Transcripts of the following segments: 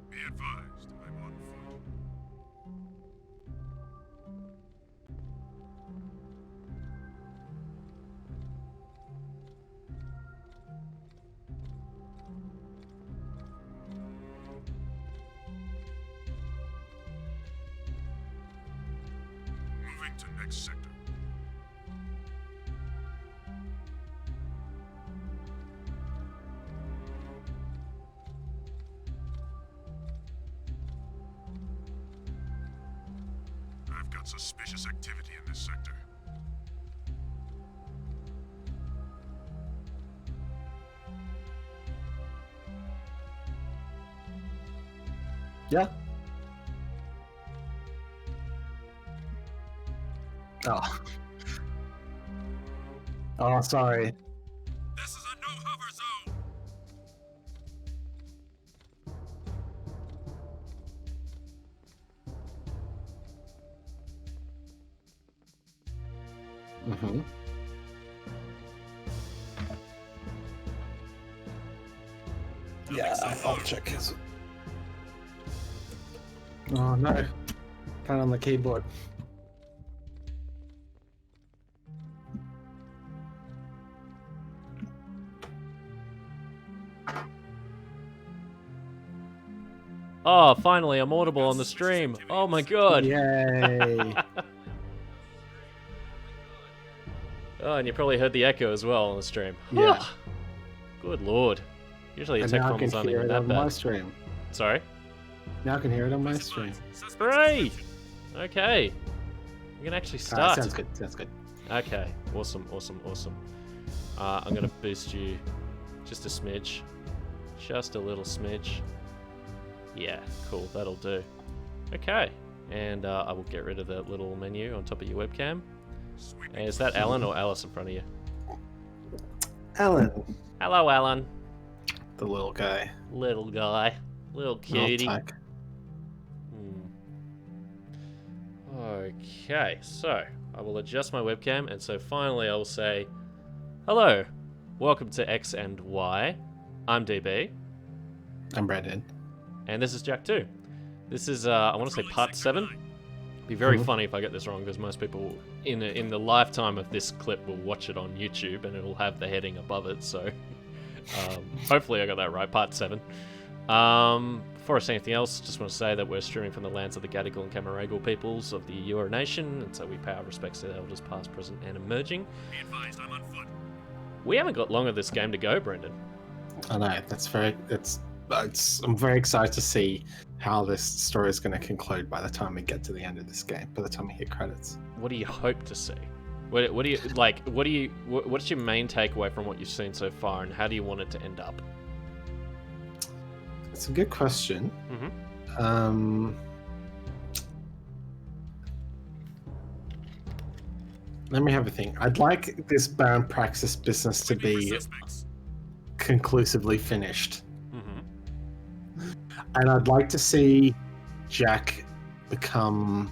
Be advised, I'm on foot. Moving to next sector. I've got suspicious activity in this sector. Yeah. Oh. Oh, sorry. This is a no-hover zone! Mm-hmm. Yeah, I'll check his. Oh no. Kind on the keyboard. Oh, finally, I'm audible on the stream. Oh my god. Yay. Oh, and you probably heard the echo as well on the stream. Yeah. Good lord. Usually the And tech now I problems can aren't hear even it that on my bad. stream. Sorry? Now I can hear it on my stream. Hooray! Okay. We can actually start. Sounds good. Sounds good. Okay. Awesome, awesome, awesome. I'm gonna boost you just a smidge. Just a little smidge. Yeah, cool. That'll do. Okay. And I will get rid of that little menu on top of your webcam. Hey, is that Alan or Alice in front of you? Alan, Hello, Alan. the little guy. Little guy. Little cutie. Tyke. Okay, so I will adjust my webcam, and so finally I will say, hello, welcome to X and Y. I'm DB, I'm Brandon. and this is Jack 2. This is, I want to say part 7. It'd be very funny if I get this wrong, because most people in the lifetime of this clip will watch it on YouTube, and it'll have the heading above it, so hopefully I got that right, part 7. Before I say anything else, just want to say that we're streaming from the lands of the Gadigal and Camaragal peoples of the Eora Nation, and so we pay our respects to the elders past, present, and emerging. Be advised, I'm on foot. We haven't got long of this game to go, Brendan. I know, I'm very excited to see how this story is going to conclude by the time we get to the end of this game, by the time we hit credits. What do you hope to see? What do you like? What's your main takeaway from what you've seen so far, and how do you want it to end up? It's a good question. Mm-hmm. Let me have a think. I'd like this Baron Praxis business to be conclusively finished. Mm-hmm. And I'd like to see Jack become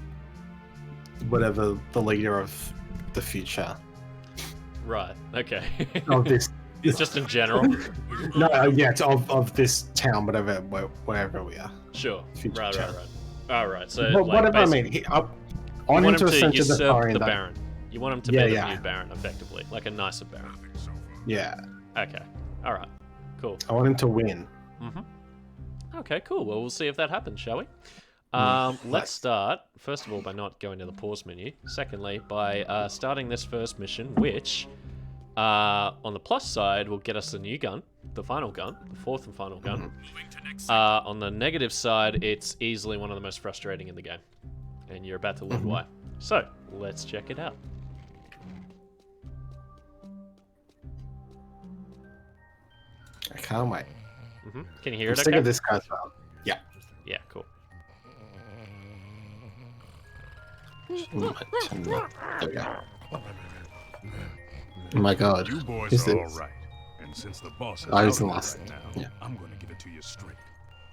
whatever the leader of the future. Right. Okay. Of this. Just in general. No, yeah, it's of this town, wherever we are. Sure. Future Right. town. All right. So Well, like, whatever I mean, I want him to essentially usurp define the that. Baron. You want him to Yeah, be the yeah. new Baron, effectively, like a nicer Baron. Nothing so far. Yeah, Okay. All right. Cool. I want him to win. Mm-hmm. Okay. Cool. Well, we'll see if that happens, shall we? Nice. Let's start, first of all, by not going to the pause menu. Secondly, by starting this first mission, which, on the plus side, will get us the new gun, the final gun, the fourth and final gun. Moving to next On the negative side, it's easily one of the most frustrating in the game. And you're about to learn why. So, let's check it out. I can't wait. Can you hear I'm it sick okay? of this guy's well. Yeah. Yeah, cool. There we go. Oh my god. You boys Is are this? all right. And since the boss is Oh, he's out the of it last. right now, Yeah. I'm going to give it to you straight.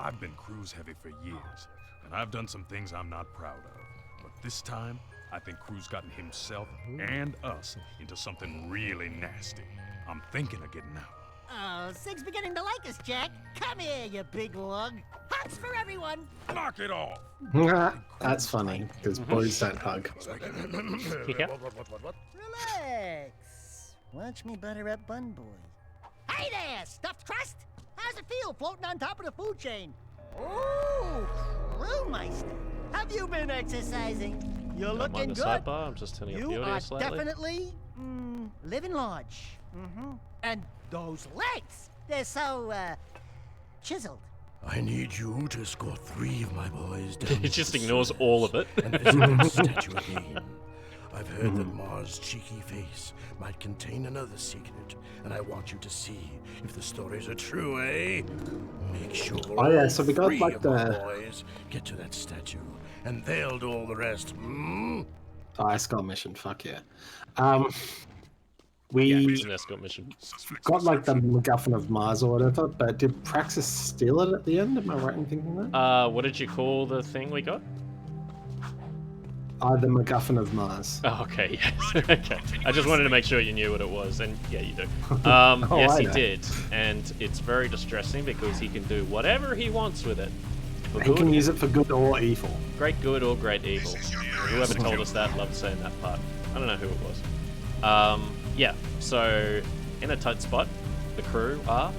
I've been cruise heavy for years, and I've done some things I'm not proud of. But this time, I think Crew's gotten himself and us into something really nasty. I'm thinking of getting out. Oh, Sig's beginning to like us, Jack. Come here, you big lug. Hugs for everyone. Knock it off! That's funny, because boys don't hug. Yeah. Relax. Watch me butter up Bun Boy. Hey there, stuffed crust. How's it feel floating on top of the food chain? Ooh, Crewmeister. Have you been exercising? You're Don't looking mind the good. sidebar, I'm just turning up the You audio are slightly. definitely living large. And those legs, they're so chiseled. I need you to escort 3 of my boys down. He just ignores all of it. And visit the statue again. I've heard that Mars' cheeky face might contain another secret, and I want you to see if the stories are true, eh? Make sure Oh, yeah, so we got, all 3 like, of my the- boys get to that statue, and they'll do all the rest. Hmm? Oh, escort mission, fuck yeah. It's We an escort mission. got like the MacGuffin of Mars or whatever, but did Praxis steal it at the end? Am I right in thinking that? What did you call the thing we got? The MacGuffin of Mars. Oh, okay, yes. Okay. I just wanted to make sure you knew what it was, and yeah, you do. Oh, Yes, I he know. did, and it's very distressing because he can do whatever he wants with it. For He can good, use it for good or evil. great good or great evil. Whoever told us that loved saying that part. I don't know who it was. Yeah, so in a tight spot, the crew are,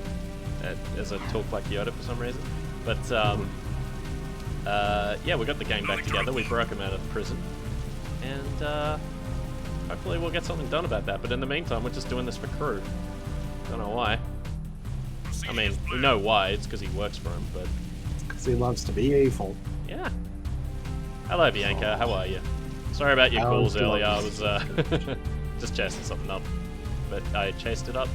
as I talk like Yoda for some reason. But yeah, we got the gang back together. We broke him out of prison, and hopefully we'll get something done about that. But in the meantime, we're just doing this for crew. Don't know why. I mean, we know why. It's because he works for him. But Because he loves to be evil. yeah. Hello, Bianca. How are you? Sorry about your I calls was earlier. I good. was just chasing something up, but I chased it up.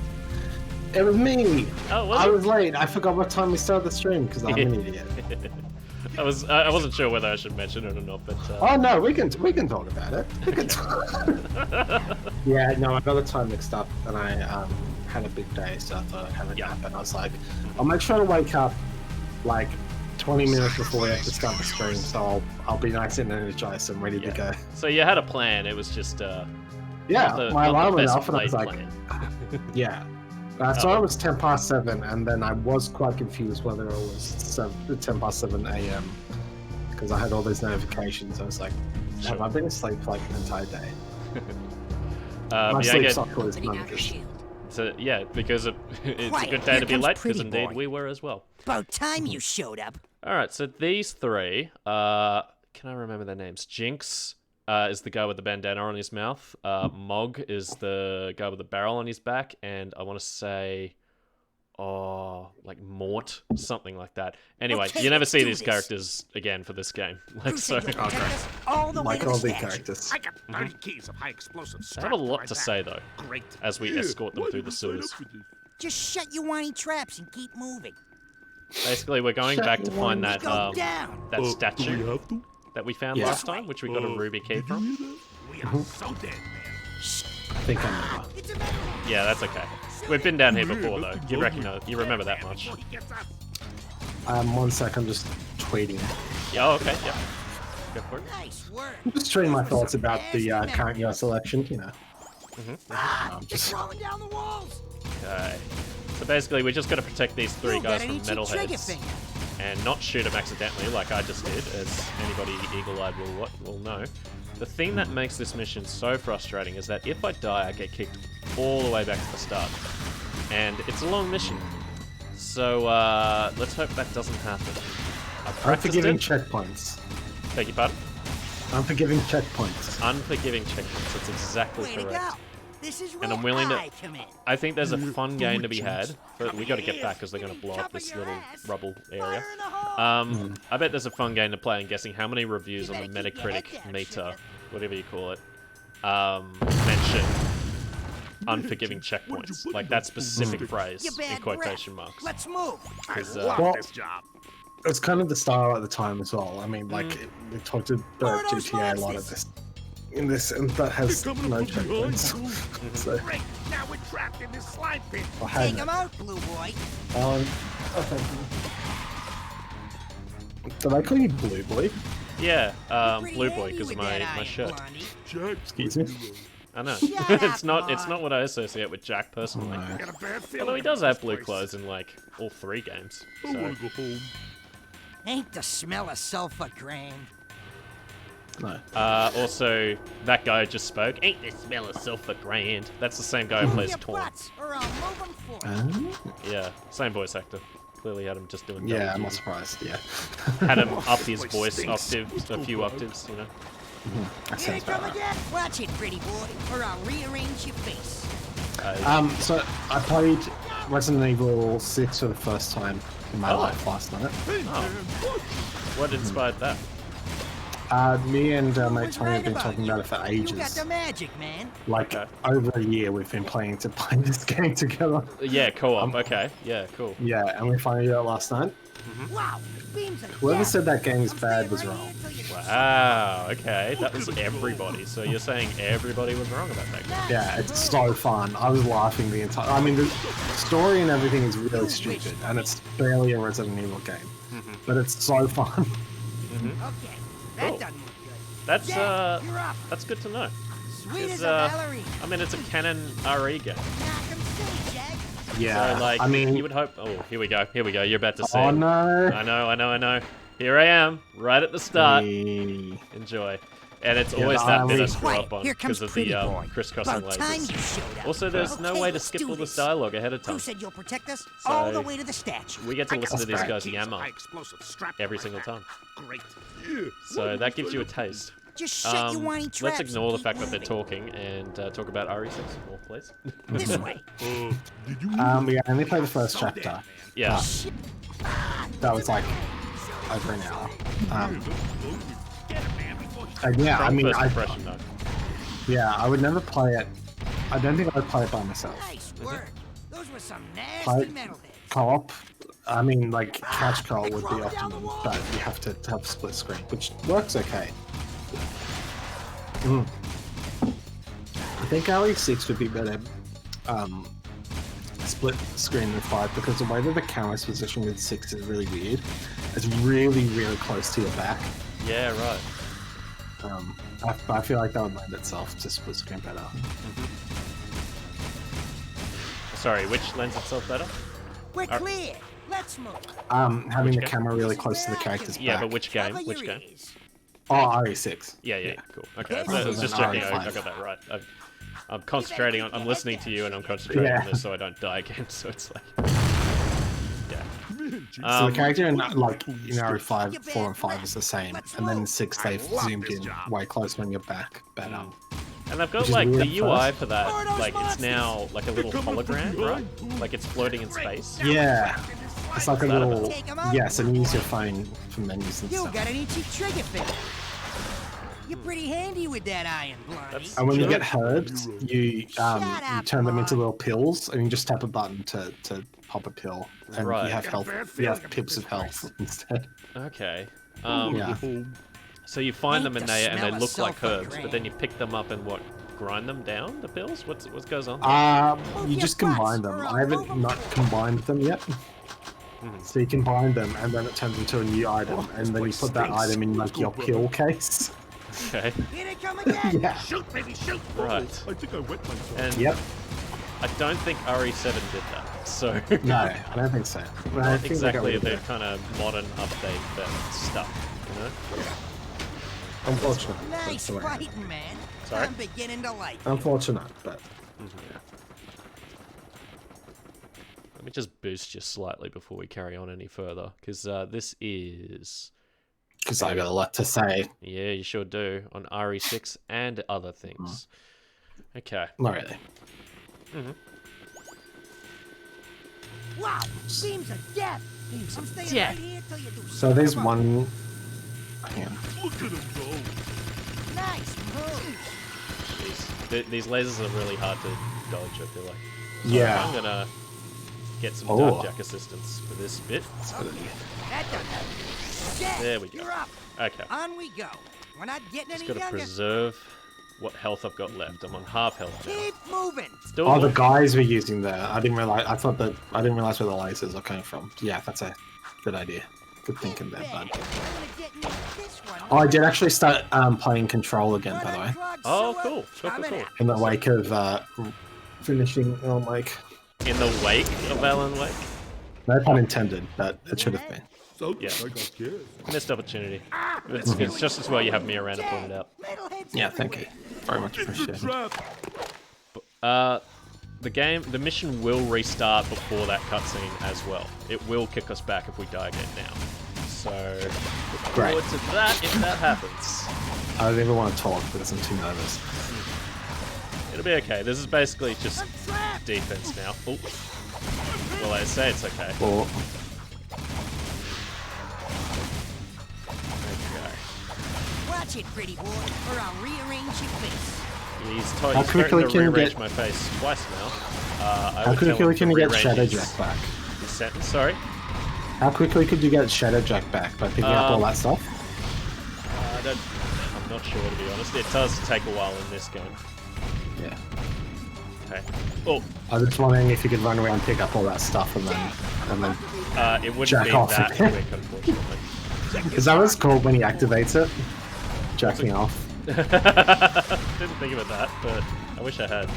It was me! Oh, was I it? was late. I forgot what time we started the stream because I'm an idiot. I wasn't sure whether I should mention it or not, but Oh no, we can talk about it. We can talk. Yeah, no, I got the time mixed up, and I had a big day, so I thought I'd have a Yeah. nap, and I was like, I'll make sure to wake up like 20 minutes before we have to start the stream, so I'll be nice and energized and ready to go. so you had a plan. It was just Yeah, not the, my not alarm the went best off, and I was laid like, plan. yeah. I saw it was 10 past 7, and then I was quite confused whether it was 10 past 7 a.m. because I had all these notifications. I was like, have Sure. I been asleep for like an entire day? But My yeah, sleep again, cycle is Opening out your monkish. shield. so yeah, because it's a Quiet, good day here to be comes late, because Pretty indeed Boy. we were as well. About time you showed up. All right, so these 3, can I remember their names? Jinx is the guy with the bandana on his mouth. Mog is the guy with the barrel on his back, and I want to say, like Mort, something like that. Anyway, Okay, you never let's see do these this. characters again for this game. Like, so Crusade, you'll protect us all the way Like to the all the statue. characters. I got 30 keys of high explosives. they have a lot to say though, Great. as we escort them through the sewers. Just shut your whiny traps and keep moving. Basically, we're going back to find that Go down. that statue that we found Yeah. last time, which we got a ruby key from. We are so dead, man. I think I remember. It's a metal. Yeah, that's okay. We've been down here before though. You remember that much? Before he gets us. 1 sec, I'm just tweeting. Yeah, oh, okay, yeah. Go for it. Nice work. I'm just tweeting my thoughts about the current US election, you know. It's rolling down the walls. Okay. So basically, we just got to protect these 3 You guys got from an itchy trigger metalheads finger. and not shoot them accidentally like I just did, as anybody eagle-eyed will know. The thing that makes this mission so frustrating is that if I die, I get kicked all the way back to the start. And it's a long mission. So let's hope that doesn't happen. I've practiced Unforgiving it. checkpoints. Beg your pardon? Unforgiving checkpoints. Unforgiving checkpoints. That's exactly Way to correct. go. This is And where I'm willing to- I come in. I think there's a fun game to be had, but we got to get back because they're going to blow up this little rubble area. Fire in the hole. I bet there's a fun game to play in guessing how many reviews You on the better keep your head Metacritic down, meter, sugar. whatever you call it, mention unforgiving checkpoints. Like that specific phrase You bad in quotation marks. Let's move. I 'Cause, love Well- this job. It's kind of the style at the time as well. I mean, like, we talked about Where are those GTA a lot of this. In this, and that has no checkpoints. So, Great. Now we're trapped in this slime pit. I Take had him out, blue boy. oh, thank you. Do they call you Blue Boy? Yeah, Pretty Blue Boy handy because with of that my iron, shirt. Blondie. Excuse me? I know. Shut it's up, not Mark. what I associate with Jack personally. No. I got a bad feeling. Although he does about have this blue place. clothes in like all 3 games. I So wanna go home. Ain't the smell of sulfur grand? No. also that guy just spoke. Ain't the smell of sulfur grand? That's the same guy who plays Your Torn. butts, or I'll move 'em for you. Yeah, same voice actor. Clearly had him just doing Yeah, double I'm not duty. surprised. Yeah. Had him up his Place voice stinks. octave, a few octaves, you know. That Here sounds they come about right. again. Watch it, pretty boy, or I'll rearrange your face. So I played Resident Evil 6 for the first time in my life last night. What inspired that? Me and Who mate was Tony have right been about talking you? about it for You got ages. the magic, man. Like Okay. over a year, we've been planning to play this game together. Yeah, co-op. Okay, yeah, cool. Yeah, and we finally did it last night. Wow, beams of Whoever death. said that game is I'm bad staying was right wrong. here till you- Wow. Okay, that was everybody. So you're saying everybody was wrong about that game? Yeah, it's so fun. I was laughing the entire. I mean, the story and everything is really stupid, and it's barely a Resident Evil game, but it's so fun. Okay, that Cool. doesn't look good. That's Jack, you're up. that's good to know. Sweet It's, as a ballerina. I mean, it's a canon RE game. Knock 'em silly, Jack. Yeah, So like, I mean, you would hope. Oh, here we go. Here we go. You're about to see. oh it. no. I know. Here I am, right at the start. Hey. Enjoy. And it's Yeah, always the that bit I irony. screw up on Here comes because of pretty the boy. crisscrossing About time you lasers. showed up. Also, there's no Okay, way to let's skip do all the this. dialogue ahead of Who time. said you'll protect us all the So- way to the statue? We get to listen to these guys Keys, yammer high explosive strapped every to my single back. time. Great. So that gives you a taste. Just shut your whiny traps. Let's ignore the and fact keep that they're moving. talking and talk about RE6 more, please. This way. Did you Yeah, I only played the first so dead, chapter. man. Yeah. That was like over an hour. Get him, man, before he And yeah, I From mean, first impression, though. yeah, I would never play it. I don't think I'd play it by myself. Nice work. Those were some Play nasty metal heads. co-op. I mean, like couch co-op would be optimum, but you have to have split screen, which works okay. I think RE6 would be better split screen than 5 because the way that the camera's positioned with 6 is really weird. It's really, really close to your back. Yeah, right. I feel like that would lend itself to split screen better. Sorry, which lends itself better? We're clear. Let's move. Having the game? camera really close to the character's Yeah, back. but which game? Cover Which your game? ears. Oh, RE6. Yeah, cool. Okay, This I was is just an checking. RE5. I got that right. I'm concentrating on. I'm listening to you, and I'm concentrating Yeah. on this, so I don't die again. So it's like, yeah. So the character in like in RE5, 4, and 5 is the same, and then in 6 I they've love zoomed this in job. way closer on your back. But And they've got Which is like the weird UI at for that. Like it's now like a little hologram, right? Like it's floating in space. yeah, it's like a That little Take 'em out. yes, and you use your phone for menus and You stuff. got an itchy trigger finger. You're pretty handy with that iron, Blondie. That's- And when you Sure. get hurt, you up, turn them into Mark. little pills, and you just tap a button to pop a pill, and Right. you have Got a health. bad You feeling have about pips this of health place. instead. Okay. Yeah. So you find Ain't them in the there, and they smell of look like sulfur herbs, but grand. then you pick them up and what? Grind them down? The pills? What goes on? You your just butts, combine them. or I I'll haven't move 'em not for combined them yet. So you combine them, and then it turns into a new item, and then you place put that stinks. item in like Let's your go, pill case. Okay. Here they come again. Yeah. Shoot, baby, shoot! Right. I think I wet myself. And Yep. I don't think RE7 did that. So No, I don't think so. But I not think they got exactly rid of the it. kind of modern update that stuff, you know? Unfortunate. Nice That's the way. fighting, man. Sorry? I'm beginning to like it. Unfortunate, but Let me just boost you slightly before we carry on any further, because this is... because I got a lot to say. Yeah, you sure do, on RE6 and other things. Okay. Not really. Wow, beams of death. I'm staying death. right here till you do So there's something about one. Hang on. Look at him go. it. Nice move. Jeez. These lasers are really hard to dodge, I feel like. I'm Yeah. gonna get some Oh. Dark Jack assistance for this bit. That does it. Jack, There we go. You're up. Okay. On we go. We're not getting Just any gotta younger. preserve what health I've got left. I'm on half health now. Keep moving. Still Oh, the good. guys were using there. I didn't realize. I didn't realize where the lasers are coming from. Yeah, that's a good idea. Good thinking there, bud. I'm gonna detonate this one. Oh, I did actually start playing Control again, by the way. Oh, cool. Cool, cool, cool. In the wake of finishing Alan Wake. In the wake of Alan Wake? No pun intended, but it should have been. So, Yeah. I got scared. Missed opportunity. It's just as well you have me around to point it out. Yeah, thank you. Very much It's a appreciated. trap. The mission will restart before that cutscene as well. It will kick us back if we die again now. So, look Great. forward to that if that happens. I don't even want to talk because I'm too nervous. It'll be okay. This is basically just defense now. Oh. Well, I say it's okay. Or Okay. Watch it, pretty boy, or I'll rearrange your face. He's How threatened quickly to can you rearrange get- my face twice now. I how would tell him quickly to can you get rearrange Shadow his- Jack back? his sentence. Sorry. How quickly could you get Shadow Jack back by picking up all that stuff? I'm not sure, to be honest. It does take a while in this game. Yeah. Okay. Oh, I was just wondering if you could run around and pick up all that stuff and then it wouldn't Jack be off that again. quick, unfortunately. is that what it's called when he activates it? Jacking off. Didn't think about that, but I wish I had.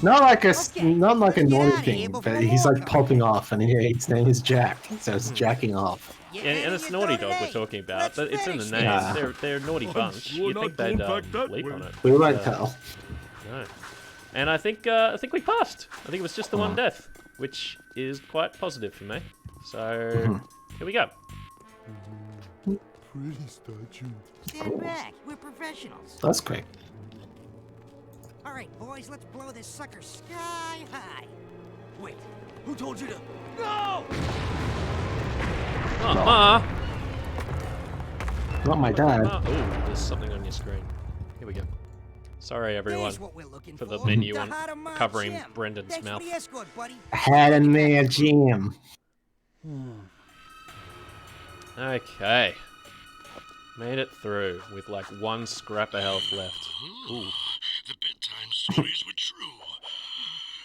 Not like a Okay, not like a get naughty outta here thing, before but he's more like come. popping off, and his name is Jack, so it's jacking off. And it's Naughty Dog we're talking about, but it's in the name. Yeah. They're a naughty bunch. sure You'd think not they'd going back that leap way. on it. We won't but, tell. No. And I think we passed. I think it was just the one death, which is quite positive for me. So here we go. Pretty statue. Stand back. We're professionals. That's quick. All right, boys, let's blow this sucker sky high. Wait, who told you to? No! Not my dad. Oh, there's something on your screen. Here we go. Sorry, everyone, There's what we're looking for the for. menu The on heart of my covering gem. Brendan's Thanks mouth. for the escort, buddy. I had in there, Jim. Okay. Made it through with like one scrap of health left. Ooh. The bedtime stories were true.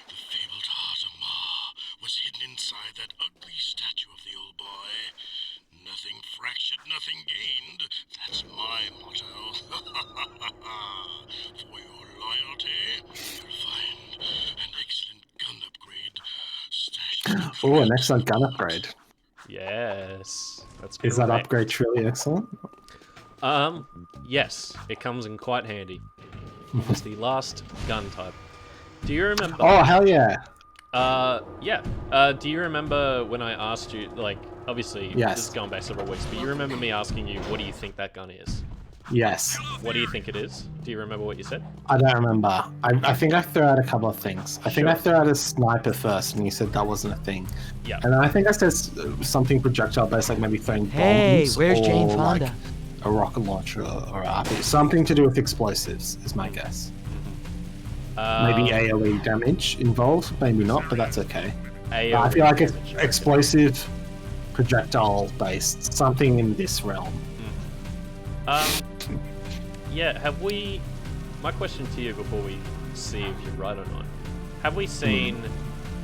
The fabled heart of Ma was hidden inside that ugly statue of the old boy. Nothing fractured, nothing gained. That's my motto. For your loyalty, you'll find an excellent gun upgrade stashed in Oh, an excellent gun upgrade. Yes. That's Is that correct. upgrade truly excellent? Yes, it comes in quite handy. It's the last gun type. Do you remember? Oh, hell yeah. Yeah. Do you remember when I asked you, like, obviously, Yes. this is going back several weeks, but you remember me asking you, what do you think that gun is? Yes. What do you think it is? Do you remember what you said? I don't remember. I think I threw out a couple of things. I think I Sure. threw out a sniper first, and you said that wasn't a thing. Yeah. And then I think I said something projectile based, like maybe throwing bombs. Hey, where's Jane or, like, Fonda? a rocket launcher or a RPG. Something to do with explosives is my guess. Maybe AoE damage involved, maybe not, but that's okay. I feel like it's damage, explosive, projectile based, something in this realm. Yeah, have we... My question to you before we see if you're right or not. Have we seen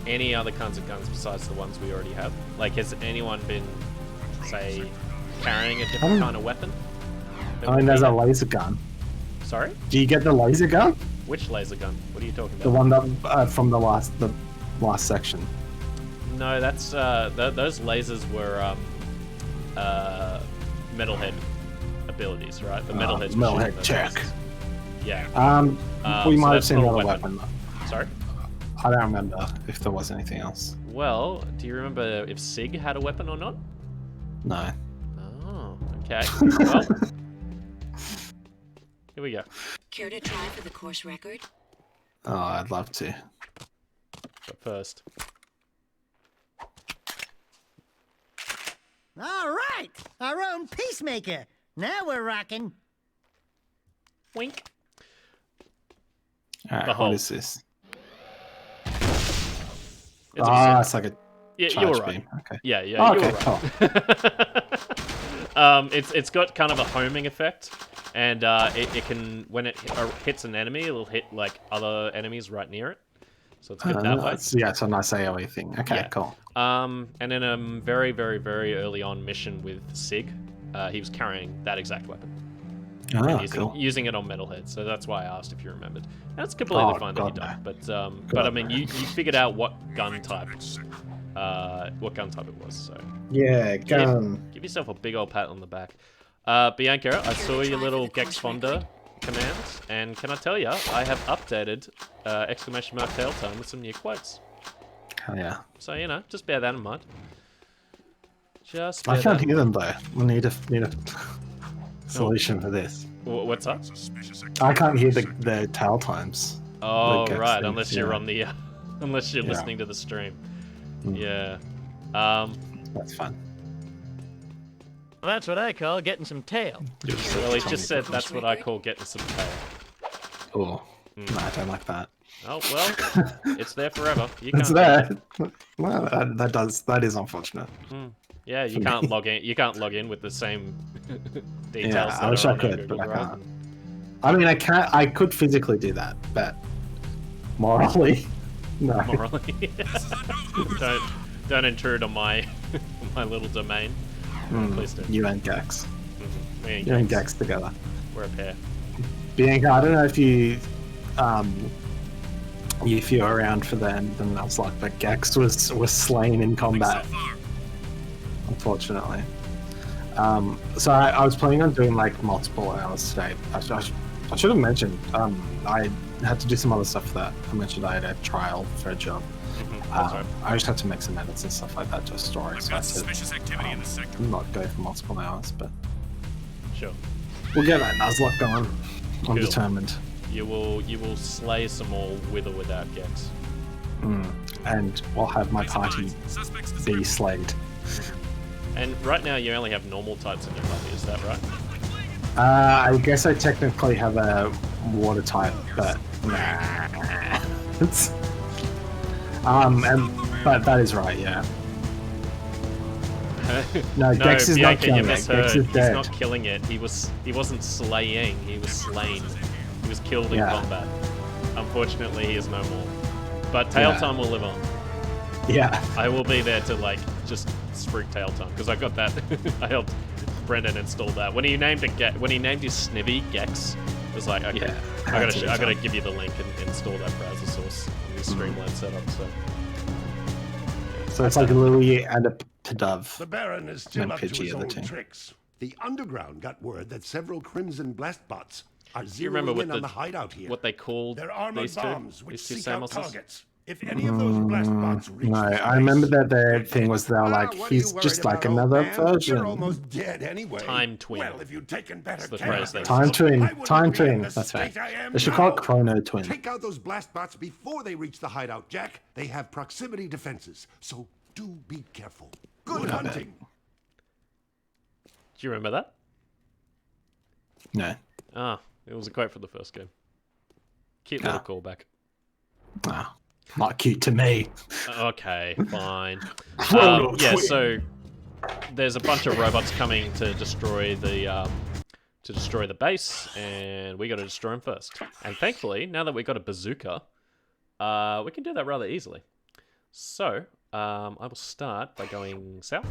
any other kinds of guns besides the ones we already have? Like, has anyone been, say, carrying a different kind of weapon? I mean, there's a laser gun. Sorry? Do you get the laser gun? Which laser gun? What are you talking The about? one that from the last section. No, that's those lasers were metalhead abilities, right? The metalheads. were shooting Metalhead those check. lasers. Yeah. We so might have that's seen not a another weapon. weapon. Sorry. I don't remember if there was anything else. Well, do you remember if Sig had a weapon or not? No. Oh, okay. Well, here we go. Care to try for the course record? Oh, I'd love to. But first, All right, our own peacemaker. Now we're rocking. wink. Alright, The what hole. is this? It's a Ah, Sig. it's like a Yeah, charge you were right. beam. Okay. Yeah, Oh, you okay, were right. It's got kind of a homing effect, and it can when it hits an enemy, it'll hit like other enemies right near it. So it's good that way. It's a nice AoE thing. Okay, Yeah. cool. And in a very, very, very early on mission with Sig, he was carrying that exact weapon. Using it on Metalhead, so that's why I asked if you remembered. And it's completely fine that you don't. But I mean, you figured out what gun type it was. So yeah, gun. Give yourself a big old pat on the back. Bianca, I saw your little Gex Fonda command, and can I tell you, I have updated exclamation mark tail tone with some new quotes. Oh yeah. So just bear that in mind. I can't hear them though. We need a solution for this. What's up? I can't hear the tail times. Oh right, unless you're on the, unless you're listening to the stream. Yeah. That's fun. Well, that's what I call getting some tail. Well, he just said that's what I call getting some tail. Oh, no, I don't like that. Oh well, it's there forever. You can't. It's there. Well, that is unfortunate. Yeah, you can't log in. You can't log in with the same details. Yeah, I wish I could, but I can't. I mean, I could physically do that, but morally, no. Morally, don't intrude on my little domain. Please do. You and Gax. You and Gax together. We're a pair. Bianca, I don't know if you're around for the Nuzlocke, but Gax was slain in combat. Unfortunately. So I was planning on doing like multiple hours today. I should have mentioned. I had to do some other stuff for that. I mentioned I had a trial for a job. I just had to make some edits and stuff like that to a story. So I had to not go for multiple hours, but sure. We'll get that Nuzlocke going. I'm determined. You will slay some more with or without Gex. And we'll have my party be slayed. And right now you only have normal types in your party, is that right? I guess I technically have a water type, but nah. But that is right, yeah. No, Gex is not killing it. Gex is dead. He's not killing it. He wasn't slaying. He was slain. He was killed in combat. Unfortunately, he is no more. But Tail Time will live on. Yeah. I will be there to just sprig Tail Time because I got that. I helped Brendan install that when he named his Snivy Gex. It was like, okay, I gotta give you the link and install that browser source in the Streamline setup. So it's like a Louis and a Pidove. The Baron is still up to his old tricks. The Underground got word that several Crimson Blast bots are zeroing in on the hideout here. What they called their armored these bombs, which two seek out Samoses? targets. If any of those blast bots reach No, I remember that their thing was they were like, he's just like another version. You're almost dead anyway. Time twin. Well, if you'd taken better the care phrase of Time yourself, twin. That's right. They should call it Chrono Twin. Take out those blast bots before they reach the hideout, Jack. They have proximity defenses, so do be careful. Good hunting. Do you remember that? No. Ah, it was a quote from the first game. Cute little callback. Ah, not cute to me. Okay, fine. Yeah, so there's a bunch of robots coming to destroy the base, and we got to destroy them first. And thankfully, now that we've got a bazooka, we can do that rather easily. So I will start by going south.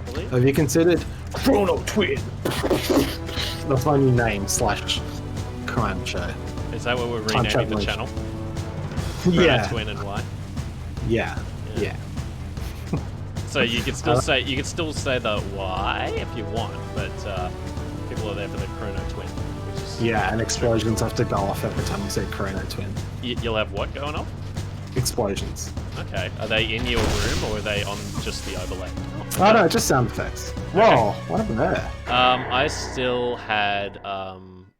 I believe. Have you considered Chrono Twin? That's my new name / crime show. Is that what we're renaming the channel? Yeah. Twin and Y. Yeah. So you can still say the Y if you want, but people are there for the Chrono Twin. Which is and explosions have to go off every time you say Chrono Twin. You'll have what going off? Explosions. Okay. Are they in your room or are they on just the overlay? Oh no, just sound effects. Whoa, what happened there? I still had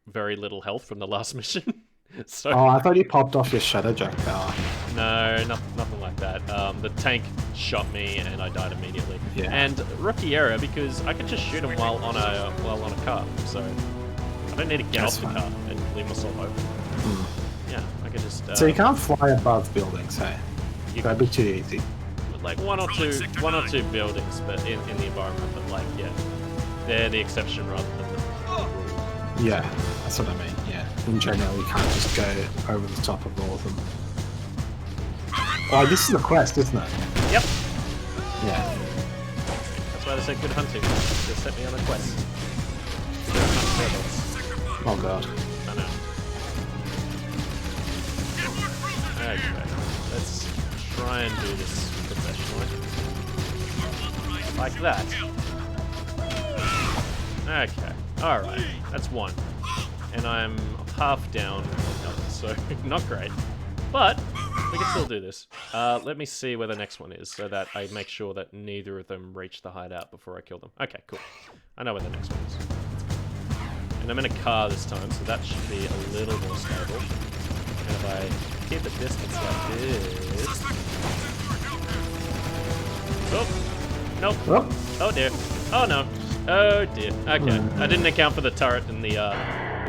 very little health from the last mission. So I thought you popped off your Shadow Jack power. No, nothing like that. The tank shot me and I died immediately. Yeah. And rookie error because I can just shoot him while on a car. So I don't need to get off the car and leave myself open. Yeah, I can just. So you can't fly above buildings, hey? That'd be too easy. Like one or two buildings, but in the environment. But they're the exception rather than the rule. Yeah, that's what I mean. Yeah, in general, you can't just go over the top of all of them. Oh, this is the quest, isn't it? Yep. Yeah. That's why they say good hunting. They set me on a quest. Go hunt turtles. Oh god. I know. Okay. Let's try and do this professionally. Like that. Okay. Alright. That's one. And I'm half down on health, so not great. But we can still do this. Let me see where the next one is so that I make sure that neither of them reach the hideout before I kill them. Okay, cool. I know where the next one is. And I'm in a car this time, so that should be a little more stable. And if I keep a distance like this... Oh! Nope. Oh dear. Oh no. Oh dear. Okay. I didn't account for the turret in the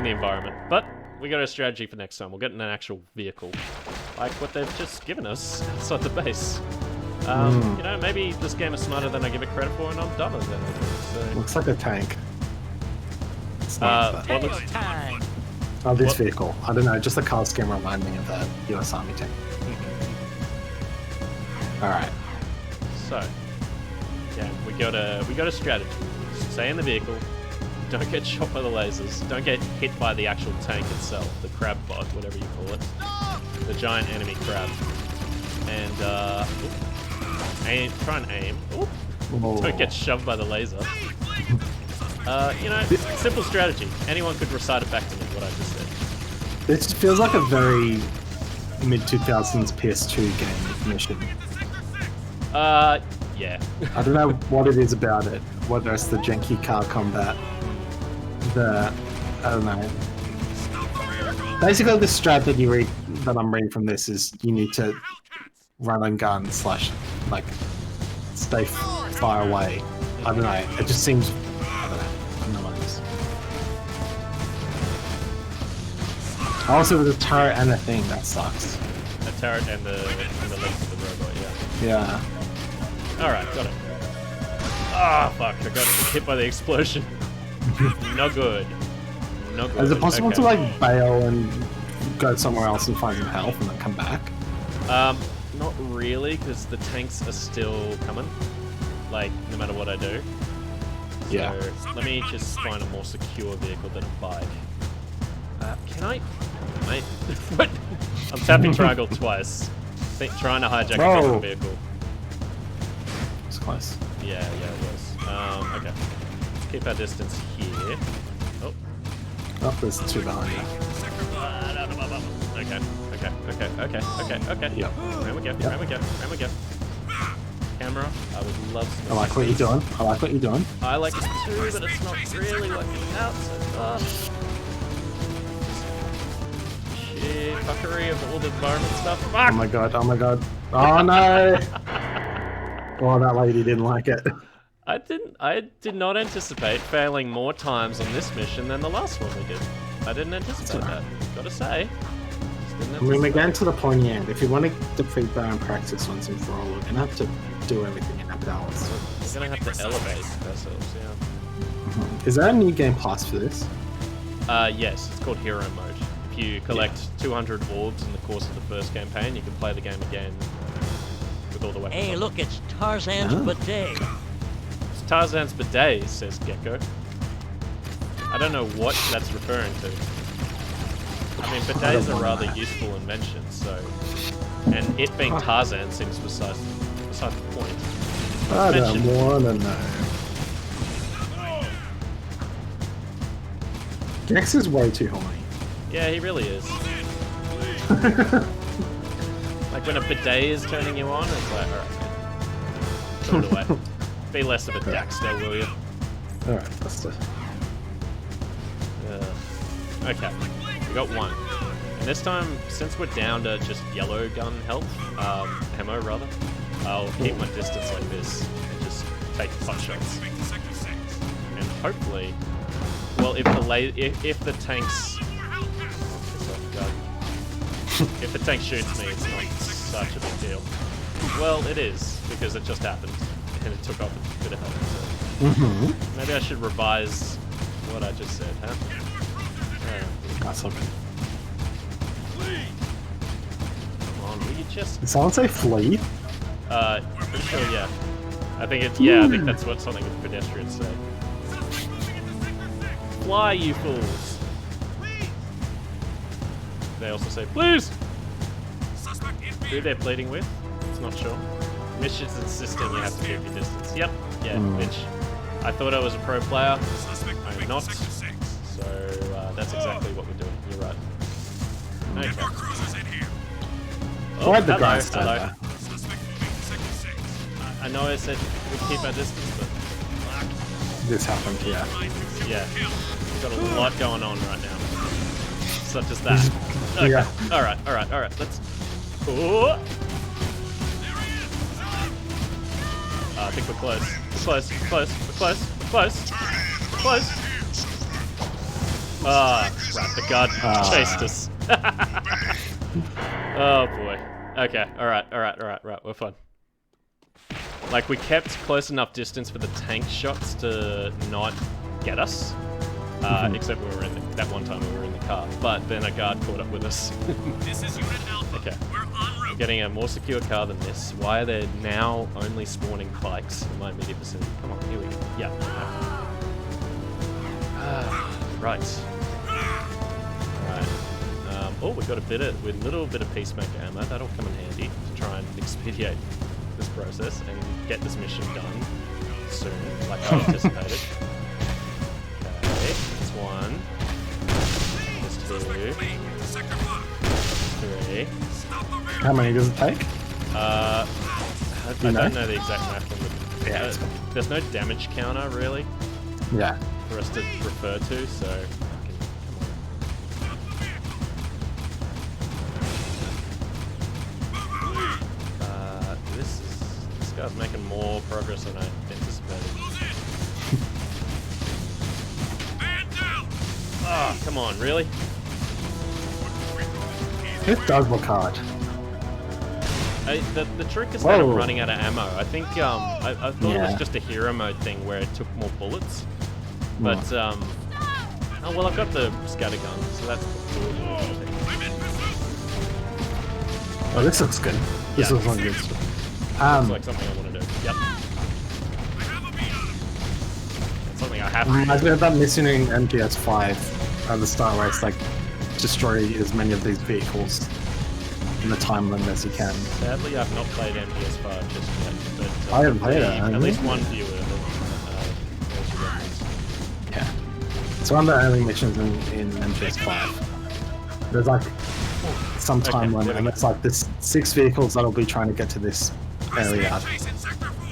environment. But we got a strategy for next time. We'll get in an actual vehicle. Like what they've just given us outside the base. You know, maybe this game is smarter than I give it credit for, and I'm dumber than I think. So. Looks like a tank. It's not that. What looks... Time. Oh, this what- vehicle. I don't know, just the car scheme reminded me of that US Army tank. Alright. So, yeah, we got a strategy. Stay in the vehicle. Don't get shot by the lasers. Don't get hit by the actual tank itself, the crab bot, whatever you call it, the giant enemy crab. And try and aim. Oop. Don't get shoved by the laser. You know, simple strategy. Anyone could recite it back to me what I just said. This feels like a very mid-2000s PS2 game mission. Yeah. I don't know what it is about it, whether it's the janky car combat, I don't know. Basically, the strat that I'm reading from this is you need to run and gun / like stay far away. I don't know. It just seems. I don't know. I don't know what it is. Also, with a turret and a thing that sucks. A turret and the legs of the robot. Yeah. Yeah. All right, got it. Ah, fuck! I got hit by the explosion. No good. No good. Is it possible Okay. to like bail and go somewhere else and find some health and then come back? Not really, because the tanks are still coming. Like, no matter what I do. Yeah. So, let me just find a more secure vehicle than a bike. Can I? Mate, what? I'm tapping triangle twice. Trying to hijack a Whoa. different vehicle. It's close. Yeah, it was. Okay. Let's keep our distance here. Oh. Oh, there's two behind you. Okay. Yep. Round we go. Camera, I would love to. I like what you're doing. I like it too, but it's not really working out so far. Shit, fuckery of all the environment stuff. Fuck! Oh my god. Oh no! Oh, that lady didn't like it. I did not anticipate failing more times on this mission than the last one we did. I didn't anticipate that. Gotta say. Just didn't I mean, we're anticipate. getting to the pointy end. If you want to defeat Baron Praxis once and for all, we're gonna have to do everything in our powers. We're gonna have to elevate ourselves, yeah. Is there a new game plus for this? Yes, it's called Hero Mode. If you collect 200 orbs in the course of the first campaign, you can play the game again with all the weapons. Hey, on. look, it's Tarzan's bidet. It's Tarzan's bidet, says Gecko. I don't know what that's referring to. I mean, bidets are rather useful inventions, so... And it being Tarzan seems beside the point. I don't Mention- wanna know. Gex is way too horny. Yeah, he really is. Like when a bidet is turning you on, it's like, alright, man. Put it away. Be less of a Daxter, will you? Alright, Buster. Okay, we got one. And this time, since we're down to just yellow gun health, ammo rather, I'll keep my distance like this and just take pot shots. And hopefully, well, if the tanks, if the tank shoots me, it's not such a big deal. Well, it is because it just happened and it took off a bit of health. So maybe I should revise what I just said, huh? That's okay. Come on, will you just... Did someone say flee? Pretty sure, yeah. I think it's... Yeah, I think that's what something with pedestrians say. Fly, you fools! They also say, please! Who they're pleading with? It's not sure. Missions insisting you have to keep your distance. Yep. Yeah, bitch. I thought I was a pro player. I'm not. So that's exactly what we're doing. You're right. Okay. Oh, Why'd the hello, guy stand hello. there? I know I said we keep our distance, but This happened, yeah. yeah, we've got a lot going on right now. Such as that. Okay. Yeah. All right. Let's. Oh. I think we're close. We're close. Ah, crap, the guard chased us. Oh boy. Okay, alright, we're fine. Like, we kept close enough distance for the tank shots to not get us. Except we were in that one time we were in the car. But then a guard caught up with us. This is Unit Alpha. Okay. We're en route. I'm getting a more secure car than this. Why are there now only spawning bikes in my immediate vicinity? Come on, here we go. Yeah. Right. Oh, we got a little bit of peacemaker ammo. That'll come in handy to try and expedite this process and get this mission done soon, like I anticipated. Okay, that's one. That's two. Three. How many does it take? I You know? don't know the exact math on the... Yeah, it's there's no damage counter, really, Yeah. for us to refer to, so... This guy's making more progress than I anticipated. Ah, come on, really? It does look hard. The trick is that I'm Whoa. running out of ammo. I think I thought it was Yeah. just a hero mode thing where it took more bullets. But oh well, I've got the scatter gun, so that's cool. Oh, this looks good. This Yeah. looks like good. Looks like something I want to do. Yep. It's something I have to I do. did that mission in MGS 5 at the start where it's like destroy as many of these vehicles in the time limit as you can. Sadly, I've not played MGS5 just yet, but I haven't played it, at haven't least you? one viewer knows your reference. Yeah. It's one of the early missions in MGS 5. There's like some time Okay, limit, there we and go. it's like there's 6 vehicles that'll be trying to get to this area.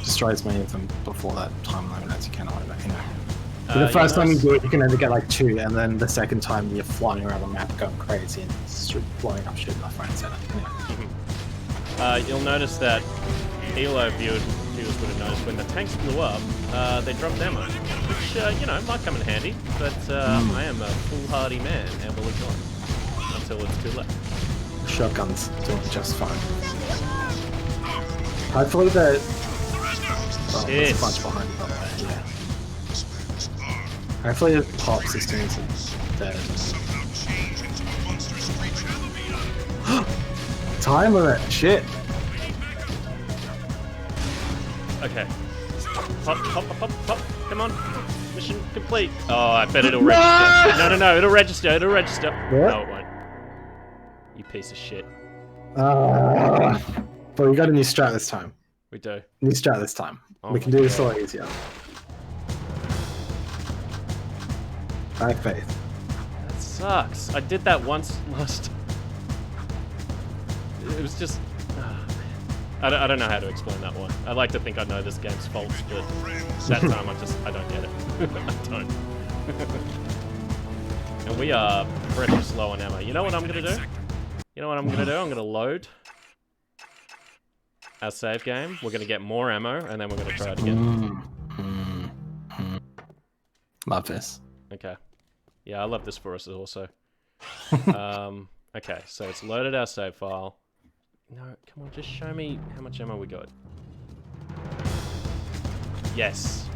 Destroy as many of them before that time limit as you can. Or whatever, you know. But the first time you do it, you can only get like 2, and then the second time you're flying around the map going crazy and blowing up shit left, right, and center. Yeah. You'll notice that ELO viewers would have noticed when the tanks blew up, they dropped ammo, which, you know, might come in handy, but I am a foolhardy man and will ignore it until it's too late. Shotguns doing just fine. Hopefully the... Oh, there's Yes. a bunch behind you, by the way. Yeah. Hopefully it pops as soon as it's dead. Time limit! Shit! Okay. Pop. Come on. Mission complete. Oh, I bet it'll register. No, it'll register. No, it won't. You piece of shit. But we got a new strat this time. We do. New strat this time. Oh we can my do this a God. lot easier. I have faith. That sucks. I did that once last. It was just. I don't know how to explain that one. I like to think I know this game's faults, but that time I don't get it. I don't. And we are precious low on ammo. You know what I'm gonna do? I'm gonna load our save game. We're gonna get more ammo, and then we're gonna try it again. Love this. Okay. Yeah, I love this for us also. Okay, so it's loaded our save file. No, come on, just show me how much ammo we got. Yes.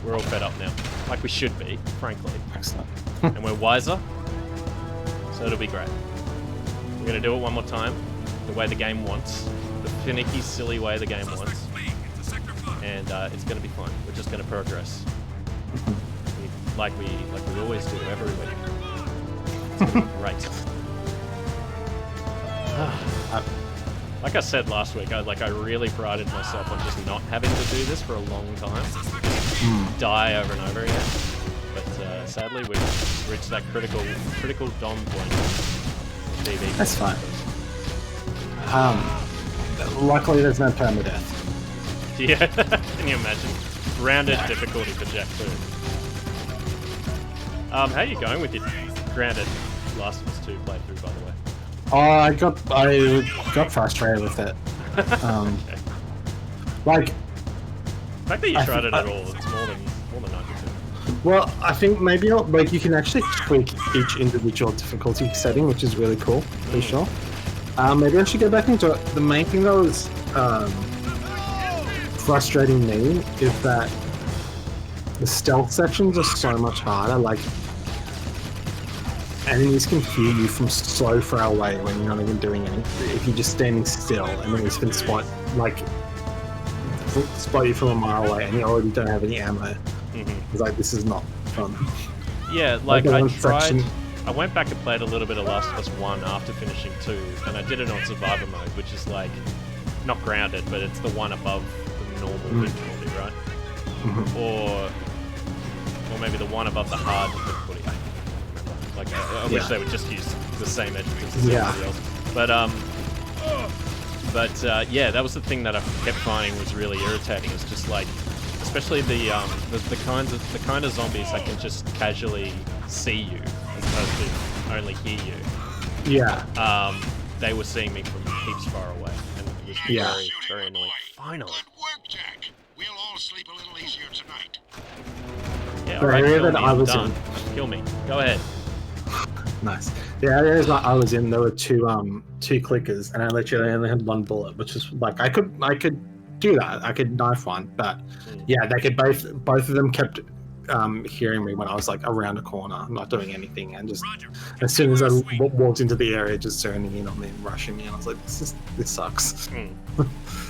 We're all fed up now. Like we should be, frankly. Excellent. And we're wiser. So it'll be great. We're gonna do it one more time. the way the game wants, the finicky, silly way the game wants, and it's going to be fun. We're just going to progress, like we always do every week. It's gonna be great. Like I said last week, I really prided myself on just not having to do this for a long time, die over and over again. But sadly, we've reached that critical dom point. DB. That's fine. Luckily, there's no permadeath. Yeah, can you imagine? Grounded difficulty for Jack 2. How are you going with your grounded Last of Us 2 playthrough, by the way? Oh, I got frustrated with it. Okay. Like, The fact that you tried it at all, it's more than I could do. well, I think maybe like you can actually tweak each individual difficulty setting, which is really cool. For sure. Maybe I should go back into it. The main thing that was frustrating me is that the stealth sections are so much harder. Like, enemies can hear you from so far away when you're not even doing anything. If you're just standing still, enemies can spot you from a mile away, and you already don't have any ammo. It's like, this is not fun. Yeah, like I one tried. section- I went back and played a little bit of Last of Us 1 after finishing 2, and I did it on Survivor mode, which is like not grounded, but it's the one above the normal difficulty, right? Or maybe the one above the hard difficulty. I can't remember. Like I wish they would just use the same adjectives as everybody else. But yeah, that was the thing that I kept finding was really irritating. It's just like, especially the kind of zombies that can just casually see you as opposed to only hear you. Yeah. They were seeing me from heaps far away, and it was very, very annoying. Finally. Good work, Jack. We'll all sleep a little easier tonight. Yeah, The alright, area kill that me, I I'm was done. Kill me. Go ahead. Nice. The areas that I was in, there were two clickers, and I literally only had one bullet, which is like I could do that. I could knife one, but yeah, they could both of them kept hearing me when I was like around a corner, not doing anything, and just as soon as I walked into the area, just zoning in on me and rushing me, and I was like, this sucks.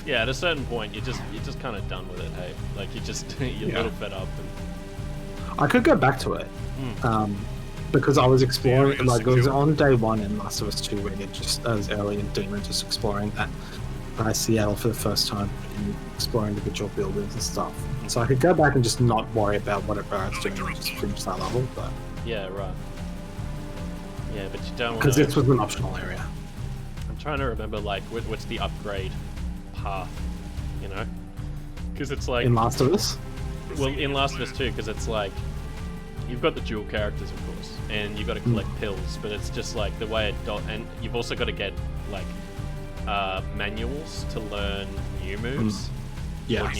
Yeah, at a certain point, you're just kind of done with it. Hey, like you're a little fed up. And... I could go back to it. Because I was exploring, like it was on day 1 in Last of Us 2 when it just as early in Demon, just exploring that Seattle for the first time and exploring individual buildings and stuff. So I could go back and just not worry about whatever I was doing and just finish that level. But yeah, right. Yeah, but you don't want because this was an optional area. I'm trying to remember like what's the upgrade path, you know? Because it's like In Last of Us? Well, in Last of Us 2, because it's like you've got the dual characters, of course, and you've got to collect pills, but it's just like the way and you've also got to get like manuals to learn new moves, or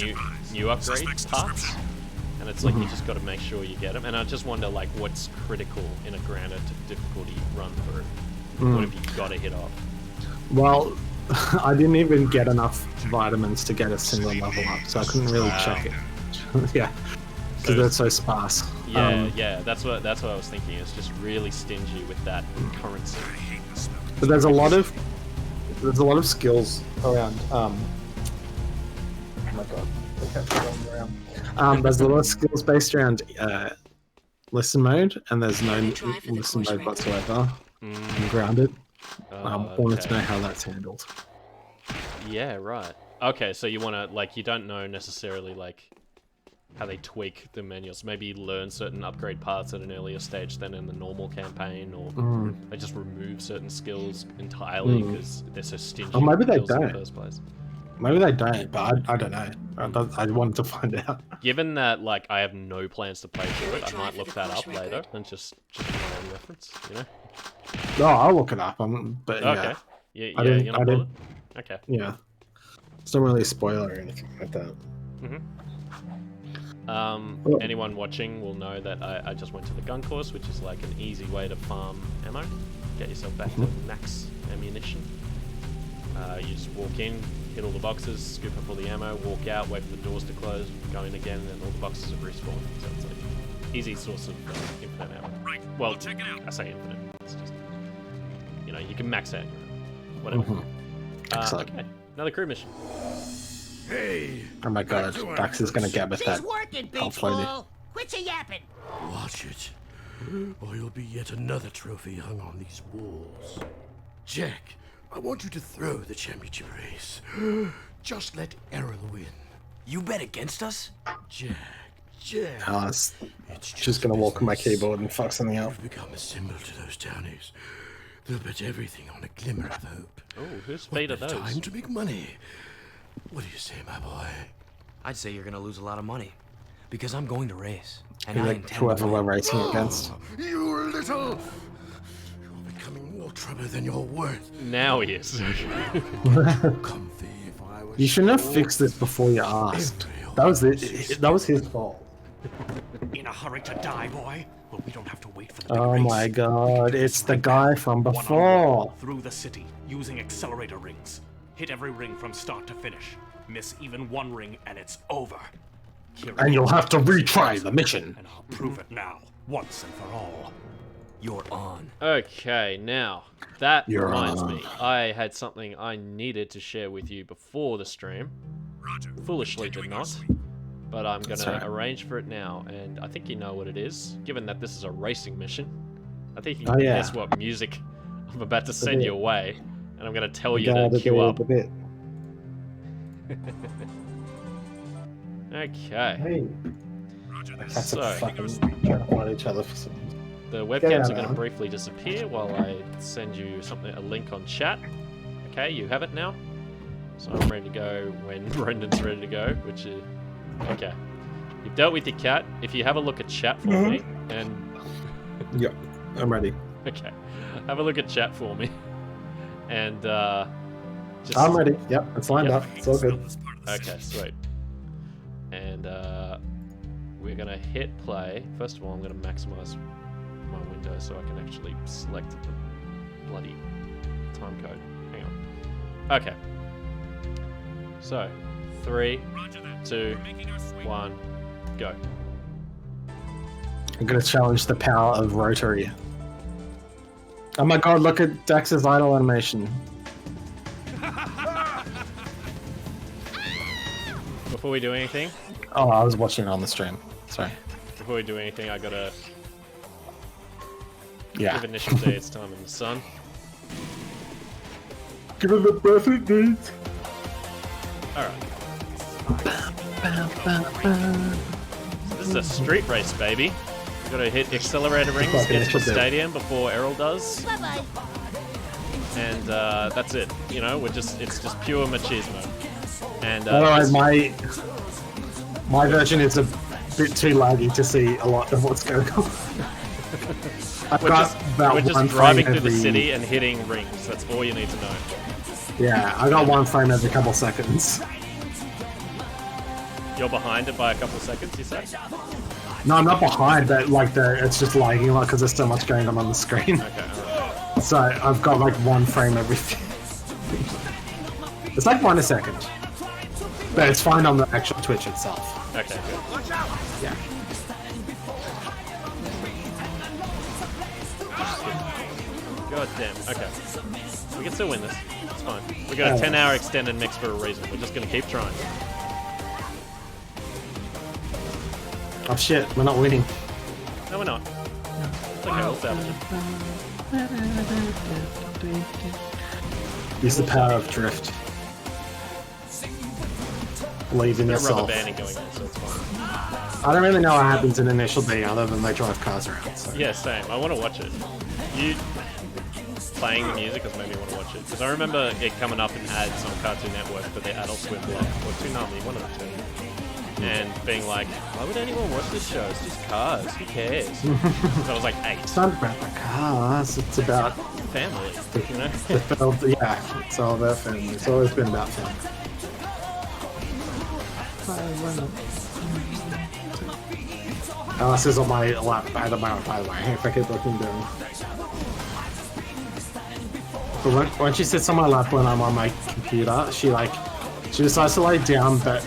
new upgrade parts, and it's like you just got to make sure you get them. And I just wonder like what's critical in a grounded difficulty run through. What have you got to hit off? Well, I didn't even get enough vitamins to get a single level up, so I couldn't really check it. Yeah. Because they're so sparse. Yeah, yeah, that's what I was thinking. It's just really stingy with that currency. But there's a lot of skills around. Oh my god, I kept going around. There's a lot of skills based around listen mode, and there's no listen mode whatsoever. I'm grounded. I wanted to know how that's handled. Yeah, right. Okay, so you want to like you don't know necessarily like how they tweak the menus. Maybe learn certain upgrade paths at an earlier stage than in the normal campaign, or they just remove certain skills entirely because they're so stingy. Or maybe they in the don't. first place. Maybe they don't, but I don't know. I wanted to find out. Given that, like, I have no plans to play through it, I might look that up later and just for my own reference, you know? No, I'll look it up. But okay. yeah. Yeah, you're not bothered? Okay. Yeah. It's not really a spoiler or anything like that. Anyone watching will know that I just went to the gun course, which is like an easy way to farm ammo, get yourself back to max ammunition. You just walk in, hit all the boxes, scoop up all the ammo, walk out, wait for the doors to close, go in again, and then all the boxes have respawned. So it's like easy source of infinite ammo. Right. Well, check it out. I say infinite. It's just, you know, you can max out your ammo, whatever. Excellent. Okay, another crew mission. Hey! Oh my god, Dax is gonna get with She's that. working, I'll beach find it. ball. Quit your yapping. Watch it, or you'll be yet another trophy hung on these walls. Jack, I want you to throw the championship race. Just let Errol win. You bet against us? Jack, Jack. Alice, It's she's gonna walk on my business. keyboard and fuck something up. You've become a symbol to those townies. They'll bet everything on a glimmer of hope. Oh, whose What feet are better those? time to make money. What do you say, my boy? I'd say you're gonna lose a lot of money. Because I'm going to race. And Who- I intend Whoever to we're win. racing against. You little... You're becoming more trouble than you're worth. Now he is. Comfy if I was You shouldn't have sure. fixed this before you asked. That was his fault. In a hurry to die, boy? Well, we don't have to wait for the big Oh race. my god, it's the guy from before. One-on-one through the city, using accelerator rings. Hit every ring from start to finish. Miss even one ring and it's over. Here it And you'll is. have to retry the mission. And I'll prove it now, once and for all. You're on. Okay, now that You're reminds on. me, I had something I needed to share with you before the stream. Foolishly did not, but I'm gonna That's right. arrange for it now, and I think you know what it is. Given that this is a racing mission, I think you Oh, can yeah. guess what music I'm about to send bit. you away, and I'm gonna tell you Gotta to queue do up. the bit. Okay, Hey, cats So- are fucking trying to fight each other for some. the Get webcams out, are gonna man. briefly disappear while I send you a link on chat. Okay, you have it now. So I'm ready to go when Brendan's ready to go, which is... Okay. You've dealt with your cat. If you have a look at chat for me, and... Yep, I'm ready. Okay. Have a look at chat for me. And, just... I'm ready. Yep, it's lined Yep. up. It's all good. Okay, sweet. And, we're gonna hit play. First of all, I'm gonna maximize my window so I can actually select the bloody time code. Hang on. Okay. So, 3, 2, 1, go. I'm gonna challenge the power of rotary. Oh my god, look at Dax's idle animation. Before we do anything, Oh, I was watching it on the stream. Sorry. before we do anything, I gotta Yeah. give Initial D its time in the sun. Give it the breath it needs. Alright. So this is a street race, baby. We've got to hit accelerator rings, like get to Initial the D. stadium before Errol does, Bye-bye. and that's it. You know, it's just pure machismo. And Otherwise, this- my version is a bit too laggy to see a lot of what's going on. I've we're got just, about we're just one driving frame through the every- city and hitting rings. That's all you need to know. Yeah, I got one frame every couple seconds. You're behind it by a couple of seconds, you say? No, I'm not behind, but like it's just lagging a lot because there's so much going on the screen. Okay, alright. So I've got like one frame every. It's like 1 a second, but it's fine on the actual Twitch itself. Okay, good. Yeah. God damn. Okay. We can still win this. It's fine. We got a 10-hour extended mix for a reason. We're just gonna keep trying. Oh shit, we're not winning. No, we're not. It's okay, we'll salvage it. Use the power of drift. Believe in Got rubber yourself. banding going on, so it's fine. I don't really know what happens in Initial D other than they drive cars around. So. Yeah, same. I want to watch it. You playing the music has made me want to watch it. Because I remember it coming up in ads on Cartoon Network for the Adult Swim block, or Toonami, one of the two. And being like, why would anyone watch this show? It's just cars. Who cares? So I was like 8. It's not about the cars, it's about Family, you know? the film. Yeah, it's all about family. It's always been about family. Alice is on my lap by the mount, by the way, if I keep looking down. But when she sits on my lap when I'm on my computer, she decides to lay down but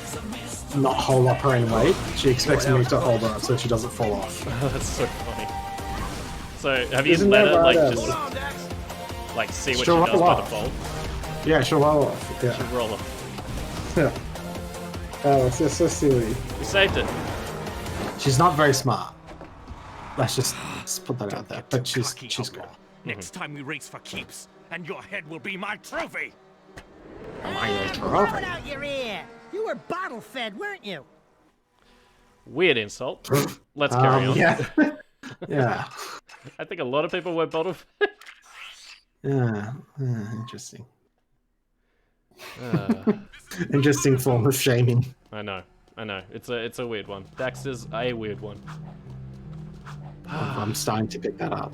not hold up her own weight. She expects me to hold her up so she doesn't fall off. That's so funny. So, have you Isn't let that her, like, badass? just, like, see what She'll she does by roll off. default? Yeah, she'll roll off. Should Yeah. roll off. Yeah. Oh, it's just so silly. You saved it. She's not very smart. Let's just put that out there. Get too But she's cocky, good. outlaw. Next time we race for keeps, and your head will be my trophy. Blow it out your ear. You were bottle fed, weren't you? Weird insult. Let's carry on. Yeah. Yeah. I think a lot of people were bottle. Yeah. Interesting. Interesting form of shaming. I know. It's a weird one. Daxter's a weird one. I'm starting to pick that up.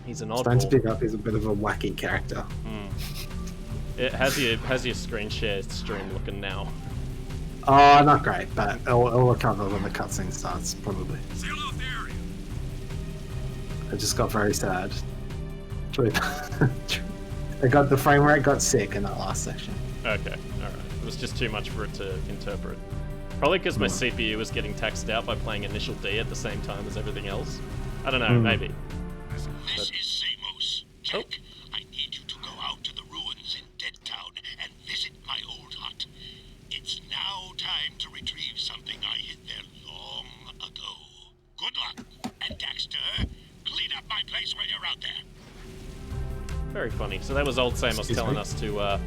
He's an Starting to oddball. pick up. He's a bit of a wacky character. It has your screen share stream looking now. Oh, not great, but it'll recover when the cutscene starts, probably. Seal off the area. I just got very sad. The frame rate got sick in that last section. Okay, alright. It was just too much for it to interpret. Probably because my CPU was getting taxed out by playing Initial D at the same time as everything else. I don't know, maybe. This is Samos. Jack, I need you to go out to the ruins in Dead Town and visit my old hut. It's now time to retrieve something I hid there long ago. Good luck, and Daxter, clean up my place when you're out there. Very funny. So that was old Samos Excuse telling me? us to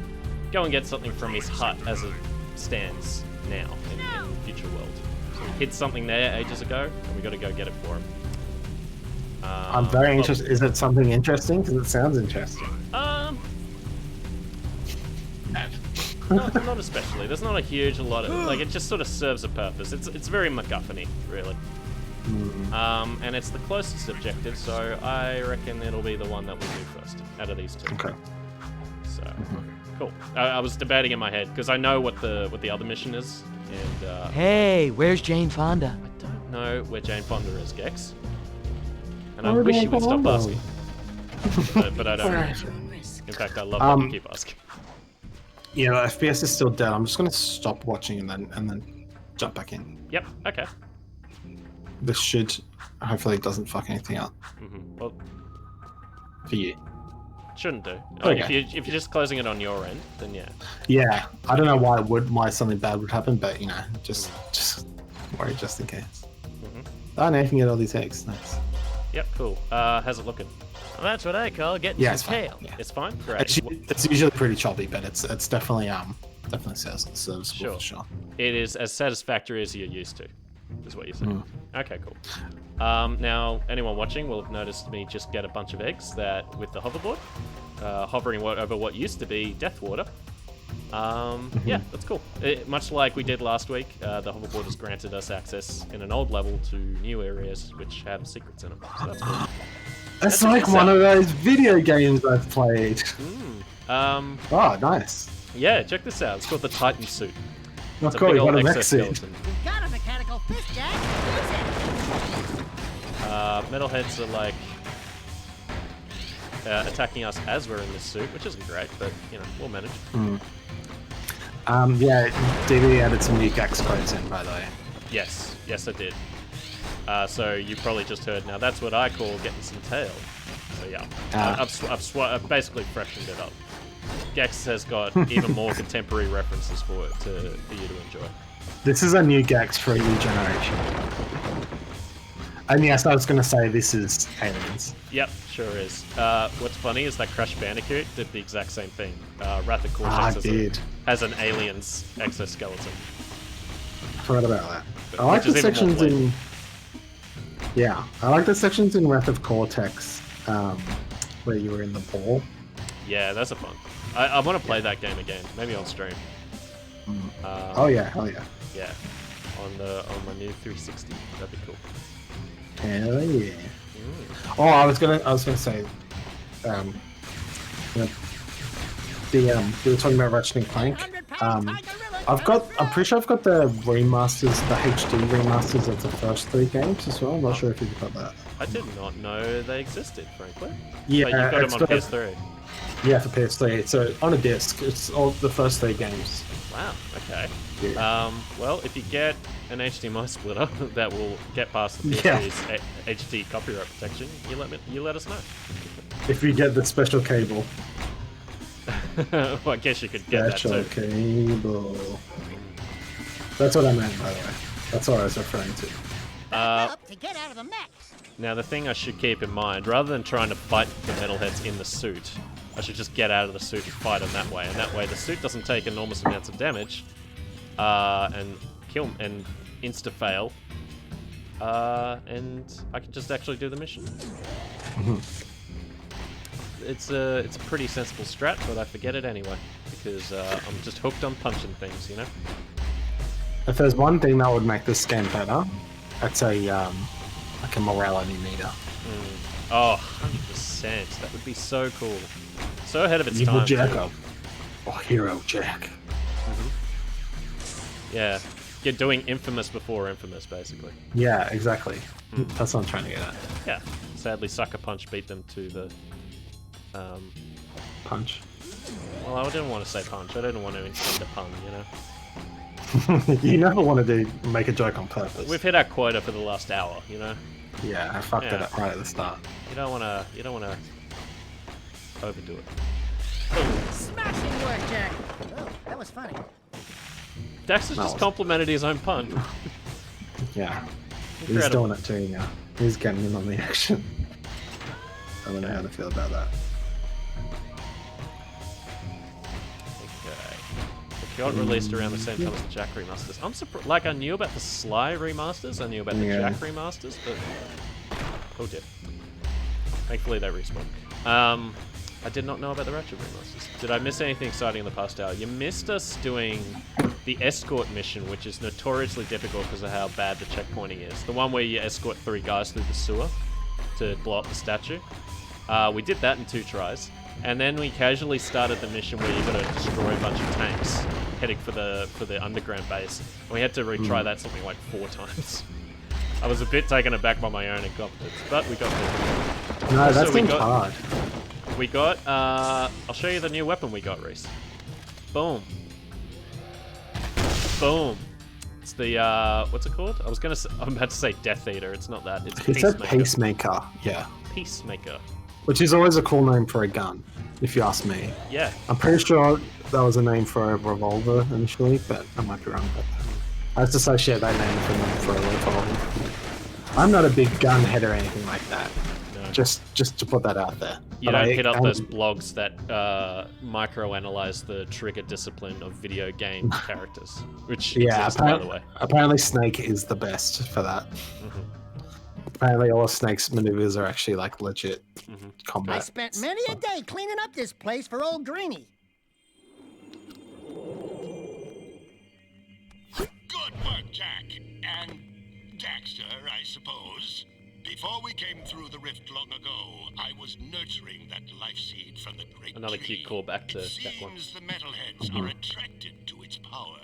go and get something from his hut as it stands now in the future world. So he hid something there ages ago, and we got to go get it for him. I'm very interested. Is it something interesting? Because it sounds interesting. Not especially. There's not a lot of like. It just sort of serves a purpose. It's very MacGuffin-y, really. And it's the closest objective, so I reckon it'll be the one that we'll do first out of these two. Okay. So cool. I was debating in my head because I know what the other mission is, and Hey, where's Jane Fonda? I don't know where Jane Fonda is, Gex. And I Where wish Jane you would stop Fonda? asking. but I don't know. At your own risk. In fact, I love that you keep asking. Yeah, FPS is still dead. I'm just gonna stop watching and then jump back in. Yep. Okay. This should hopefully it doesn't fuck anything up Well, for you. shouldn't do. Okay. If you're just closing it on your end, then yeah. Yeah, I don't know why something bad would happen, but just worry just in case. Oh, now you can get all these eggs. Nice. Yep. Cool. How's it looking? Well, that's what I call getting Yeah, it's some fine. tail. Yeah. It's fine. Great. It's usually pretty choppy, but it's definitely serviceable Sure. for sure. It is as satisfactory as you're used to, is what you're saying. Okay, cool. Now, anyone watching will have noticed me just get a bunch of eggs that with the hoverboard, hovering over what used to be Deathwater. Yeah, that's cool. Much like we did last week, the hoverboard has granted us access in an old level to new areas which have secrets in them. So that's cool. It's That's a like good one sound. of those video games I've played. Oh, nice. Yeah, check this out. It's called the Titan suit. Oh, It's a cool. big You got old a mech suit. exoskeleton. You've got a mechanical fist, Jack. Use it. Metalheads are like attacking us as we're in this suit, which isn't great, but we'll manage. Yeah, DB added some new Gax quotes in, by the way. Yes, I did. So you probably just heard. Now that's what I call getting some tail. So yeah, I've basically freshened it up. Gex has got even more contemporary references for you to enjoy. This is a new Gax for a new generation. And yes, I was going to say this is Aliens. Yep, sure is. What's funny is that Crash Bandicoot did the exact same thing. Wrath of Cortex has an alien's exoskeleton. Forgot about that. I like Which the is even more sections in. Yeah, I like the sections in Wrath of Cortex where you were in the ball. Yeah, those are fun. I want to play that game again. Maybe on stream. Oh yeah, hell yeah. Yeah, on my new 360. That'd be cool. Hell yeah. Oh, I was gonna say, we were talking about Ratchet and Clank. I'm pretty sure I've got the remasters, the HD remasters of the first 3 games as well. I'm not sure if you've got that. I did not know they existed, frankly. Yeah, but you've got it's them on got- PS3. Yeah, for PS3. So on a disc, it's all the first 3 games. Wow. Okay. Yeah. Well, if you get an HDMI splitter that will get past the Yeah. PS3's HD copyright protection, you let us know. If you get the special cable. Well, I guess you could get that Virtual too. cable. That's what I meant, by the way. That's what I was referring to. Up to get out of the mech. Now the thing I should keep in mind, rather than trying to fight the metalheads in the suit, I should just get out of the suit and fight them that way. And that way the suit doesn't take enormous amounts of damage, and kill and insta fail. And I can just actually do the mission. It's a pretty sensible strat, but I forget it anyway because I'm just hooked on punching things, you know. If there's one thing that would make this game better, I'd say like a morality meter. Oh, 100%. That would be so cool. So ahead of its Evil time. Jack too. up. Or Hero Jack. Yeah, you're doing Infamous before Infamous, basically. Yeah, exactly. That's what I'm trying to get at. Yeah. Sadly, Sucker Punch beat them to the. Punch. Well, I didn't want to say punch. I didn't want to intend a pun, you know. You never want to make a joke on purpose. We've hit our quota for the last hour, you know. Yeah, I fucked it Yeah. up right at the start. You don't want to overdo it. Smashing work, Jack. Oh, that was funny. Daxter's just complimented his own pun. Yeah. He's Incredible. doing it too now. He's getting in on the action. I don't know how to feel about that. Okay. It got released around the same time as the Jack remasters. I'm surprised. Like, I knew about the Sly remasters, I knew about the Yeah. Jack remasters, but oh dear. Thankfully, they respawn. I did not know about the Ratchet remasters. Did I miss anything exciting in the past hour? You missed us doing the escort mission, which is notoriously difficult because of how bad the checkpointing is. The one where you escort 3 guys through the sewer to blow up the statue. We did that in 2 tries. And then we casually started the mission where you got to destroy a bunch of tanks heading for the underground base. And we had to retry that something like 4 times. I was a bit taken aback by my own incompetence, but we got there. No, Also, that's been hard. We got, I'll show you the new weapon we got, Reese. Boom. Boom. It's the, what's it called? I'm about to say Death Eater. It's not that. It's It's a Peacemaker. Peacemaker, yeah. Peacemaker. Which is always a cool name for a gun, if you ask me. Yeah. I'm pretty sure that was a name for a revolver initially, but I might be wrong about that. I just associate that name for a revolver. I'm not a big gun head or anything like that. No. Just to put that out there. You But don't I hit up am- those blogs that microanalyze the trigger discipline of video game characters, which Yeah, exists, by the way. apparently Snake is the best for that. Apparently all of Snake's maneuvers are actually like legit combat. I spent many a day cleaning up this place for old Greenie. Good work, Jack. And Daxter, I suppose. Before we came through the rift long ago, I was nurturing that life seed from the great Another tree. cute callback to It Jack 1. seems the metalheads are attracted to its power.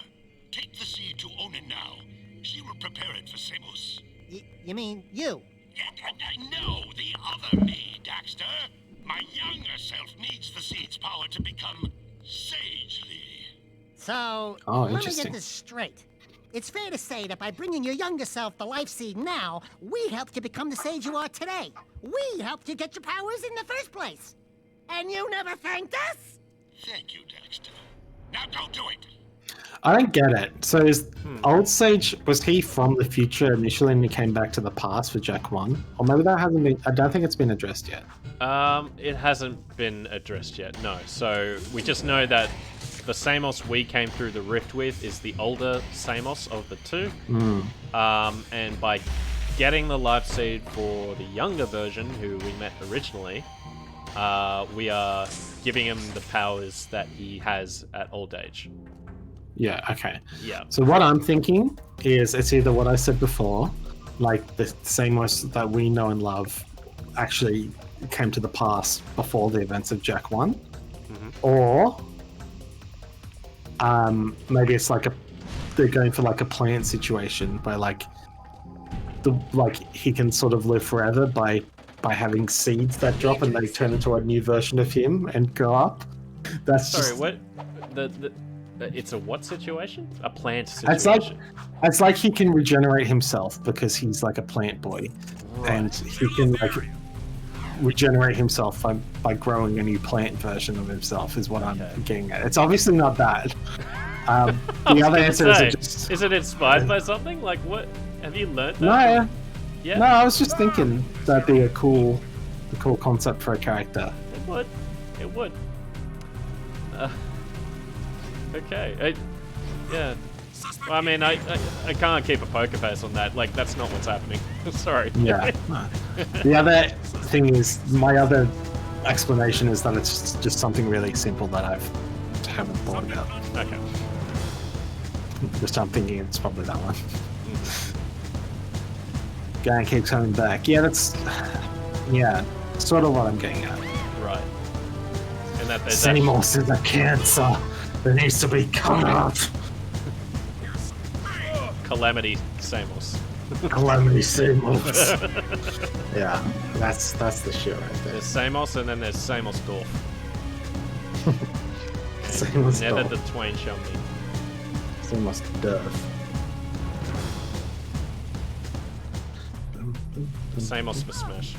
Take the seed to Onin now. She will prepare it for Samus. You mean you? No, the other me, Daxter. My younger self needs the seed's power to become sagely. So, Oh, let me interesting. get this straight. It's fair to say that by bringing your younger self the life seed now, we helped you become the sage you are today. We helped you get your powers in the first place. And you never thanked us? Thank you, Daxter. Now go do it. I don't get it. So is Old Sage, was he from the future initially and he came back to the past for Jack 1? Or maybe that hasn't been, I don't think it's been addressed yet. It hasn't been addressed yet, no. So we just know that the Samos we came through the rift with is the older Samos of the 2. And by getting the life seed for the younger version, who we met originally, we are giving him the powers that he has at old age. Yeah, okay. Yeah. So what I'm thinking is it's either what I said before, like the Samos that we know and love actually came to the past before the events of Jack 1, or maybe it's like they're going for like a plant situation where like he can sort of live forever by having seeds that drop and they turn into a new version of him and grow up. That's Sorry, just, what? It's a what situation? A plant situation. it's like he can regenerate himself because he's like a plant boy, and he can like regenerate himself by growing a new plant version of himself is what I'm getting at. It's obviously not that. The other answer is just... Is it inspired by something? Like, what? Have you learned that? No, Yeah? no, I was just thinking that'd be a cool concept for a character. It would. It would. Okay. Yeah. Well, I mean, I can't keep a poker face on that. Like, that's not what's happening. Sorry. Yeah. No. The other thing is, my other explanation is that it's just something really simple that I haven't thought about. Okay. Just I'm thinking it's probably that one. Gang keeps coming back. Yeah, that's sort of what I'm getting at. Right. And that there's Samos is a cancer that needs to be cut out. Calamity Samos. Calamity Samos. Yeah, that's the shit right there. There's Samos and then there's Samos Dorf. Samos Never Dorf. the twain shall meet. Samos Dorf. Samos for Smash.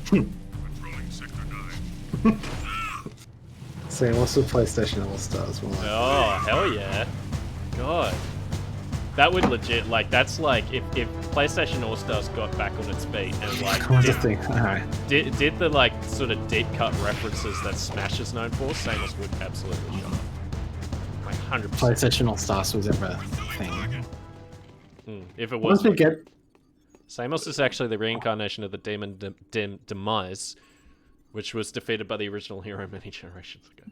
Controlling Sector 9. Samos with PlayStation All Stars. Oh, hell yeah. God. That would legit, like, that's like, if PlayStation All-Stars got back on its feet and, like, did the, like, sort of deep cut references that Smash is known for, Samos would absolutely shut up. Like, 100%. PlayStation All Stars was ever a thing. If it was, Once we get... Samos is actually the reincarnation of the demon Demise, which was defeated by the original hero many generations ago.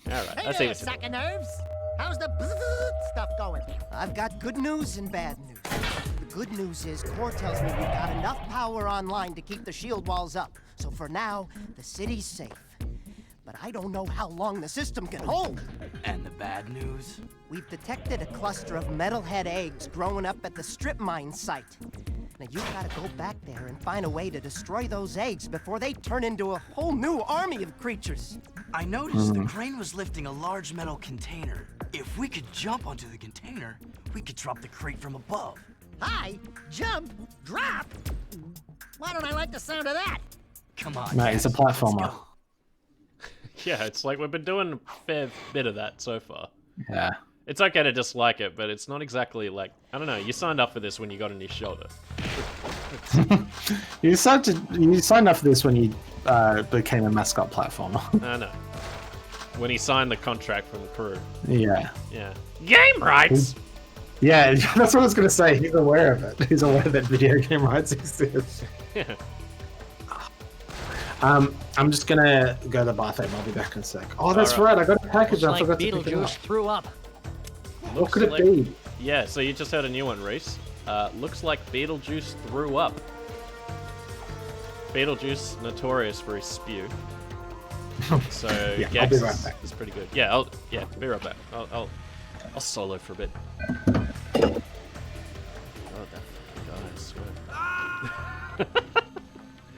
Alright, Hey that's there, it. sack of nerves. How's the stuff going? I've got good news and bad news. The good news is Core tells me we've got enough power online to keep the shield walls up. So for now, the city's safe. But I don't know how long the system can hold. And the bad news? We've detected a cluster of metalhead eggs growing up at the strip mine site. Now you've got to go back there and find a way to destroy those eggs before they turn into a whole new army of creatures. I noticed the crane was lifting a large metal container. If we could jump onto the container, we could drop the crate from above. Hi, jump, drop. Why don't I like the sound of that? Come on, Mate, it's a guys, let's platformer. go. Yeah, it's like we've been doing a fair bit of that so far. Yeah. It's okay to dislike it, but it's not exactly like, I don't know, you signed up for this when you got a new shoulder. You signed up for this when you became a mascot platformer. I know. When he signed the contract from the crew. Yeah. Yeah. Game rights! Yeah, that's what I was going to say. He's aware of it. He's aware that video game rights exist. Yeah. I'm just going to go to the bathroom. I'll be back in a sec. Oh, that's right. I got a package. I forgot to pick it up. threw up. What could it be? Yeah, so you just heard a new one, Reese. Looks like Beetlejuice threw up. Beetlejuice, notorious for his spew. So Yeah, Gex I'll be right back. is pretty good. Yeah, be right back. I'll solo for a bit. God, that fucking guy, I swear.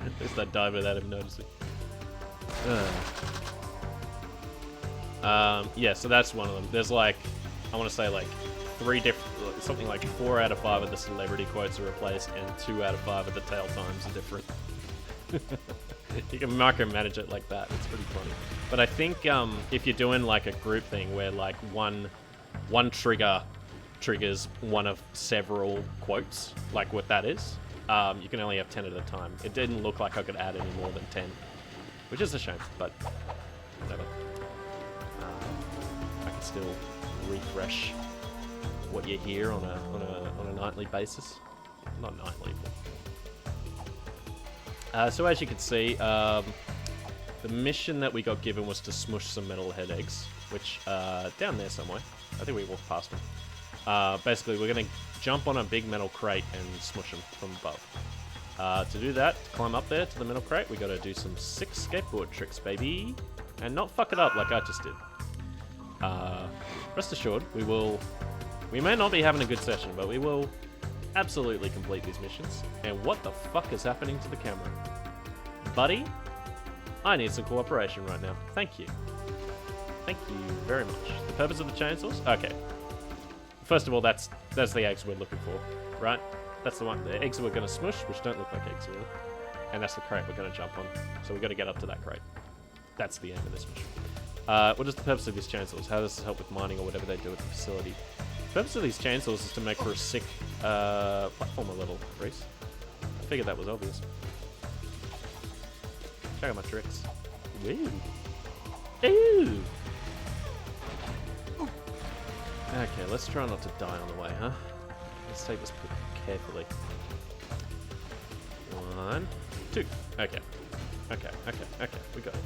At least I died without him noticing. Yeah, so that's one of them. There's like, I want to say like 3 different, something like 4 out of 5 of the celebrity quotes are replaced, and 2 out of 5 of the tail times are different. You can micromanage it like that. It's pretty funny. But I think if you're doing like a group thing where like one trigger triggers one of several quotes, like what that is, you can only have 10 at a time. It didn't look like I could add any more than 10, which is a shame, but whatever. I can still refresh what you hear on a nightly basis. Not nightly, but... so as you can see, the mission that we got given was to smush some metalhead eggs, which down there somewhere. I think we walked past them. Basically, we're going to jump on a big metal crate and smush them from above. To do that, to climb up there to the metal crate, we got to do some sick skateboard tricks, baby, and not fuck it up like I just did. Rest assured, we may not be having a good session, but we will absolutely complete these missions. And what the fuck is happening to the camera? Buddy, I need some cooperation right now. Thank you. Thank you very much. The purpose of the chainsaws? Okay. First of all, that's the eggs we're looking for, right? That's the eggs we're going to smush, which don't look like eggs, really. And that's the crate we're going to jump on. So we've got to get up to that crate. That's the end of this mission. What is the purpose of these chainsaws? How does this help with mining or whatever they do at the facility? The purpose of these chainsaws is to make for a sick platformer level, Reese. I figured that was obvious. Check out my tricks. Woo! Ooh! Okay, let's try not to die on the way, huh? Let's take this carefully. 1, 2. Okay. Okay, we got it.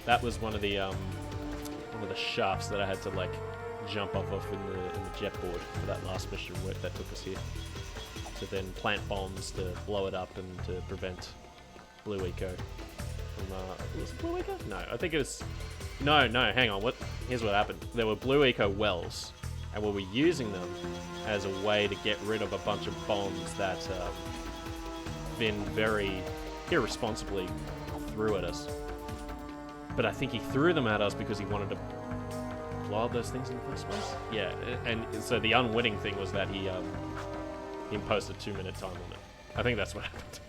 That was one of the shafts that I had to like jump off of in the jet board for that last mission work that took us here. To then plant bombs to blow it up and to prevent Blue Eco from was it Blue Eco? No, I think it was no, hang on, here's what happened. There were Blue Eco wells, and we were using them as a way to get rid of a bunch of bombs that Vin very irresponsibly threw at us. But I think he threw them at us because he wanted to blow up those things in the first place. Yeah, and so the unwitting thing was that he imposed a 2-minute time limit. I think that's what happened.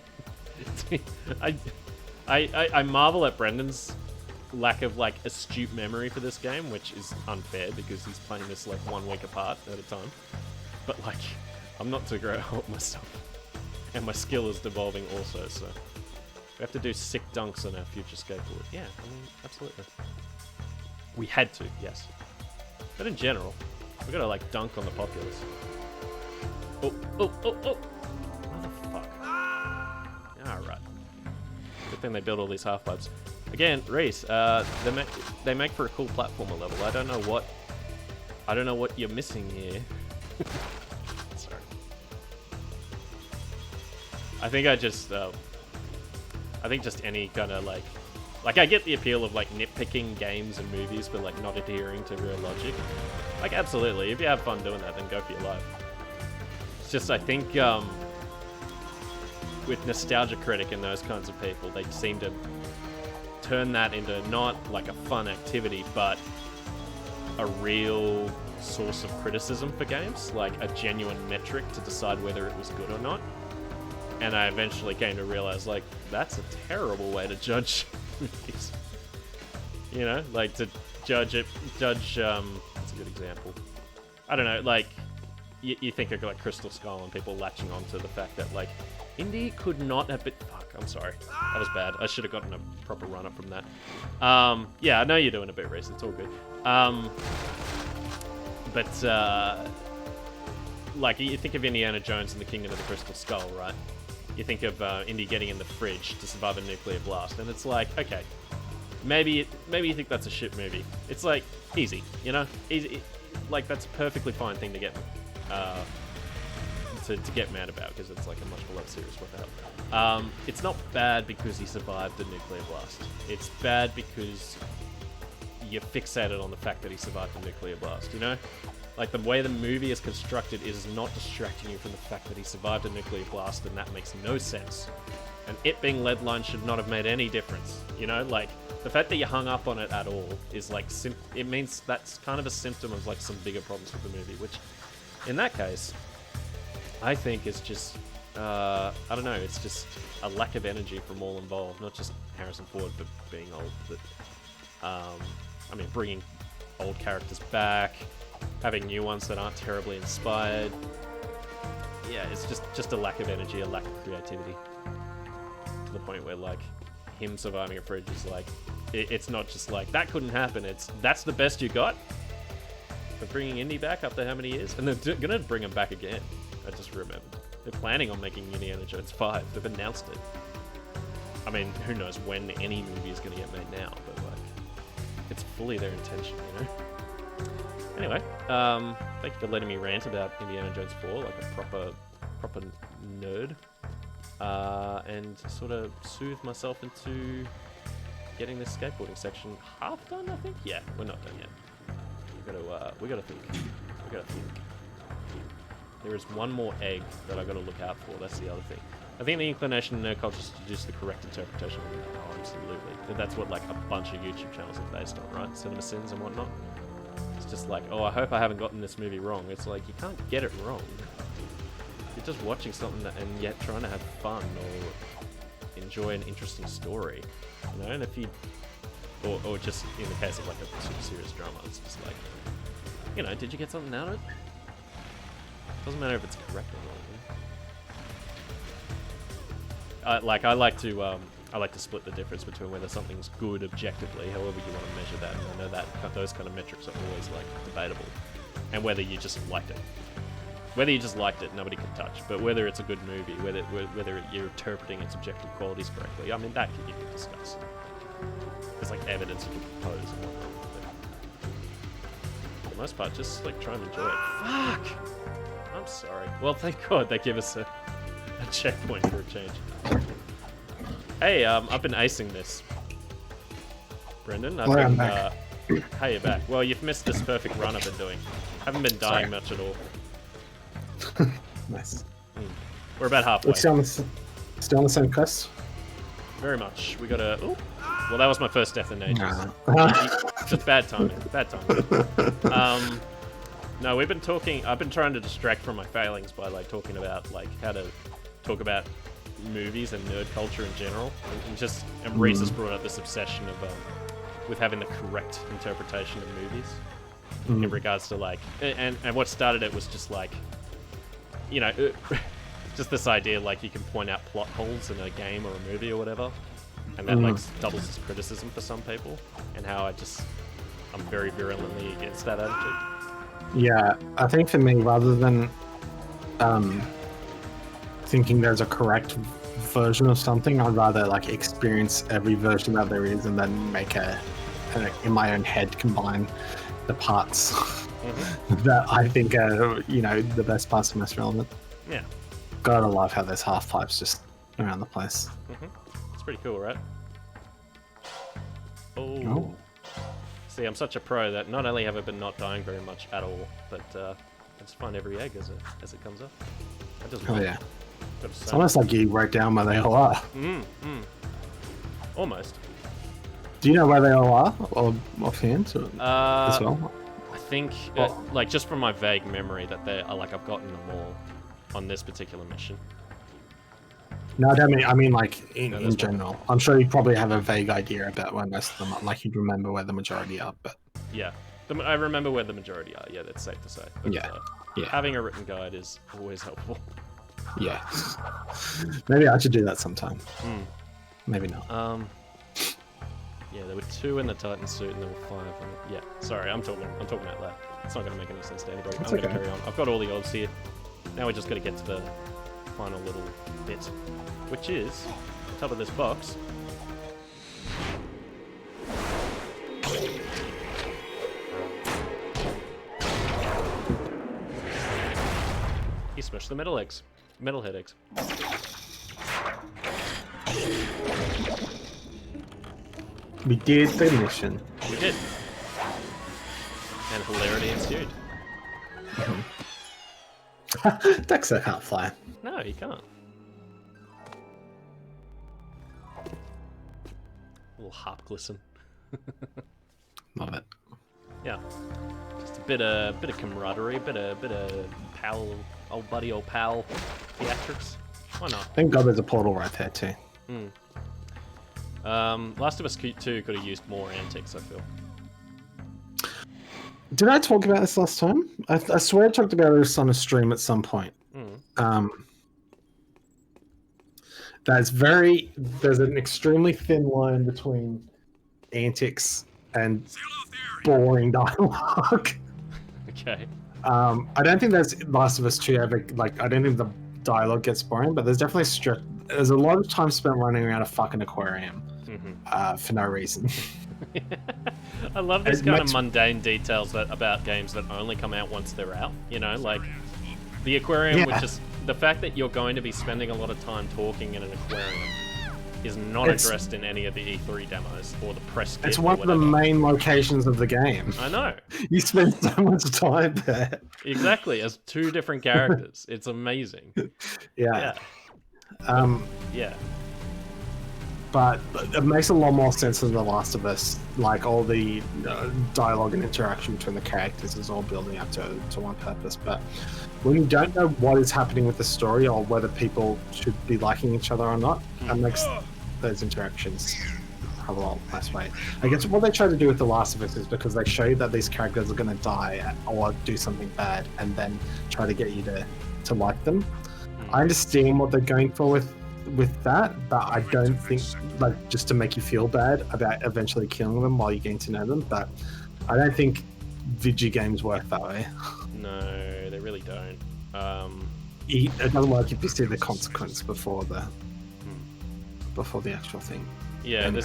I marvel at Brendan's lack of like astute memory for this game, which is unfair because he's playing this like 1 week apart at a time. But like, I'm not too great at help myself, and my skill is devolving also. So we have to do sick dunks on our future skateboard. Yeah, I mean, absolutely. We had to, yes. But in general, we gotta like dunk on the populace. Oh! Motherfucker. Alright. Good thing they built all these half pipes. Again, Reese, they make for a cool platformer level. I don't know what you're missing here. Sorry. I think just any kind of like I get the appeal of like nitpicking games and movies but like not adhering to real logic. Like absolutely, if you have fun doing that, then go for your life. It's just I think with Nostalgia Critic and those kinds of people, they seem to turn that into not like a fun activity, but a real source of criticism for games, like a genuine metric to decide whether it was good or not. And I eventually came to realize, like, that's a terrible way to judge movies. You know, like to judge, that's a good example. I don't know, like, you think of like Crystal Skull and people latching on to the fact that like, Indy could not have been, fuck, I'm sorry. That was bad. I should have gotten a proper run up from that. Yeah, I know you're doing a bit, Reese, it's all good. Like, you think of Indiana Jones and the Kingdom of the Crystal Skull, right? You think of Indy getting in the fridge to survive a nuclear blast, and it's like, okay, maybe you think that's a shit movie. It's like, easy, you know? Easy, like, that's a perfectly fine thing to get to get mad about, because it's like a much more serious without. It's not bad because he survived a nuclear blast. It's bad because you're fixated on the fact that he survived a nuclear blast, you know? Like, the way the movie is constructed is not distracting you from the fact that he survived a nuclear blast, and that makes no sense. And it being lead line should not have made any difference, you know? Like, the fact that you hung up on it at all is like, it means that's kind of a symptom of like some bigger problems with the movie, which, in that case, I think is just, I don't know, it's just a lack of energy from all involved, not just Harrison Ford for being old, but, I mean, bringing old characters back, having new ones that aren't terribly inspired. Yeah, it's just a lack of energy, a lack of creativity. To the point where, like, him surviving a fridge is like, it's not just like, that couldn't happen, it's, that's the best you got? For bringing Indy back after how many years? And they're gonna bring him back again. I just remembered. They're planning on making Indiana Jones 5. They've announced it. I mean, who knows when any movie is gonna get made now, but like, it's fully their intention, you know? Anyway, thank you for letting me rant about Indiana Jones 4 like a proper nerd, and sort of soothe myself into getting this skateboarding section half done. I think. Yeah, we're not done yet. We gotta think. There is one more egg that I gotta look out for. That's the other thing. I think the inclination in nerd culture is to produce the correct interpretation of it. Oh, absolutely. That's what like a bunch of YouTube channels are based on, right? Cinema Sins and whatnot. It's just like, oh, I hope I haven't gotten this movie wrong. It's like, you can't get it wrong. You're just watching something and yet trying to have fun, or enjoy an interesting story, you know. And if you, or just in the case of like a super serious drama, it's just like, you know, did you get something out of it? Doesn't matter if it's correct or not. You know? I like to split the difference between whether something's good objectively, however you want to measure that. And I know that those kind of metrics are always like debatable, and whether you just liked it. Whether you just liked it, nobody can touch. But whether it's a good movie, whether you're interpreting its objective qualities correctly, I mean, that you can discuss. There's like evidence you can propose and whatnot. But for the most part, just like try and enjoy it. Fuck! I'm sorry. Well, thank God they give us a checkpoint for a change. Hey, I've been acing this. Brendan, I've been, hey, you're back. Well, you've missed this perfect run I've been doing. Haven't been dying much at all. Nice. We're about halfway. Still on the same quest? Very much. We gotta. Ooh. Well, that was my first death in ages. Just bad timing. Bad timing. No, we've been talking. I've been trying to distract from my failings by like talking about like how to talk about movies and nerd culture in general, and Reese has brought up this obsession of with having the correct interpretation of movies in regards to like, and what started it was just like, you know, just this idea like you can point out plot holes in a game or a movie or whatever, and that like doubles as criticism for some people, and how I'm very virulently against that attitude. Yeah, I think for me, rather than thinking there's a correct version of something, I'd rather like experience every version that there is and then make in my own head combine the parts that I think are, you know, the best parts and most relevant. Yeah. Gotta love how there's half pipes just around the place. It's pretty cool, right? Oh. See, I'm such a pro that not only have I been not dying very much at all, but I just find every egg as it comes up. That doesn't Oh yeah. It's almost like you wrote down where they all are. Almost. Do you know where they all are, or offhand, as well? I think, like, just from my vague memory, that they are like I've gotten them all on this particular mission. No, I mean like in general. I'm sure you probably have a vague idea about where most of them are. Like you'd remember where the majority are, but yeah, I remember where the majority are. Yeah, that's safe to say. But, yeah. Having a written guide is always helpful. Yeah. Maybe I should do that sometime. Maybe not. Yeah, there were 2 in the Titan suit and there were 5 in the... Yeah, sorry, I'm talking out loud. It's not going to make any sense to anybody. I'm going to carry on. I've got all the odds here. Now we just got to get to the final little bit, which is the top of this box. He smashed the metalhead eggs. We did the mission. We did. And hilarity ensued. Dexter can't fly. No, he can't. A little harp glisten. Love it. Yeah. Just a bit of camaraderie, bit of pal, old buddy, old pal theatrics. Why not? Thank God there's a portal right there too. Last of Us 2 could have used more antics, I feel. Did I talk about this last time? I swear I talked about this on a stream at some point. There's an extremely thin line between antics and boring dialogue. Okay. I don't think there's Last of Us 2 ever, like, I don't think the dialogue gets boring, but there's definitely there's a lot of time spent running around a fucking aquarium for no reason. I love these kind of mundane details about games that only come out once they're out. You know, like the aquarium, which is the fact that you're going to be spending a lot of time talking in an aquarium is not addressed in any of the E3 demos or the press kit. It's one of the main locations of the game. I know. You spend so much time there. Exactly, as 2 different characters. It's amazing. Yeah. Yeah. but it makes a lot more sense than The Last of Us. Like all the dialogue and interaction between the characters is all building up to one purpose. But when you don't know what is happening with the story or whether people should be liking each other or not, that makes those interactions have a lot less weight. I guess what they try to do with The Last of Us is because they show you that these characters are going to die or do something bad, and then try to get you to like them. I understand what they're going for with that, but I don't think, like, just to make you feel bad about eventually killing them while you're getting to know them. But I don't think video games work that way. No, they really don't. It doesn't work if you see the consequence before the actual thing. Yeah, Anyway.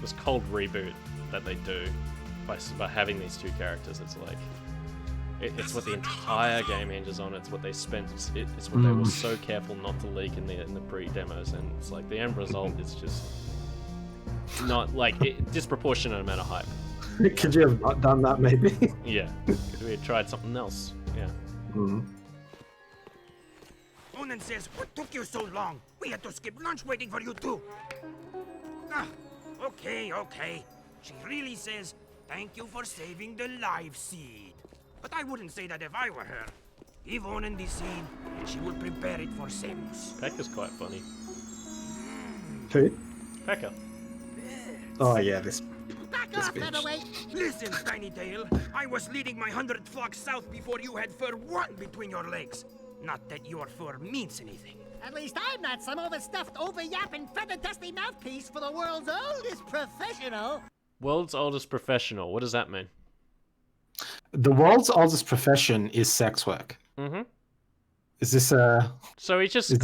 this cold reboot that they do by having these two characters, it's like it's what the entire game hinges on. It's what they spent. It's what they were so careful not to leak in the pre-demos, and it's like the end result is just not like disproportionate amount of hype. Could you have not done that, maybe? Yeah, we had tried something else. Yeah. Onan says, what took you so long? We had to skip lunch waiting for you too. Okay. She really says, thank you for saving the live seed. But I wouldn't say that if I were her. Give Onan the seed, and she will prepare it for Seamus. Pekka's quite funny. Who? Pekka. Oh yeah, this Back off, bitch. featherweight! Listen, Tiny Tail. I was leading my 100 flocks south before you had fur one between your legs. Not that your fur means anything. At least I'm not some overstuffed, over-yapping, feather-dusty mouthpiece for the world's oldest professional. World's oldest professional. What does that mean? The world's oldest profession is sex work. Mm-hmm. Is this a? So he just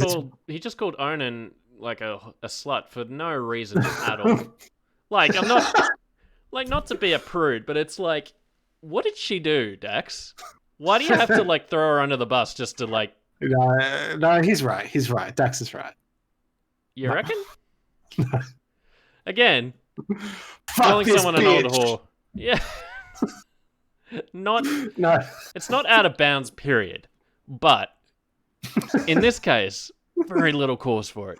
called Onan like a slut for no reason at all. Like, I'm not like, not to be a prude, but it's like, what did she do, Dax? Why do you have to like throw her under the bus just to like? No, he's right. He's right. Dax is right. You reckon? Again, Fuck calling this someone an old bitch. whore. Yeah. No. It's not out of bounds, period. But in this case, very little cause for it.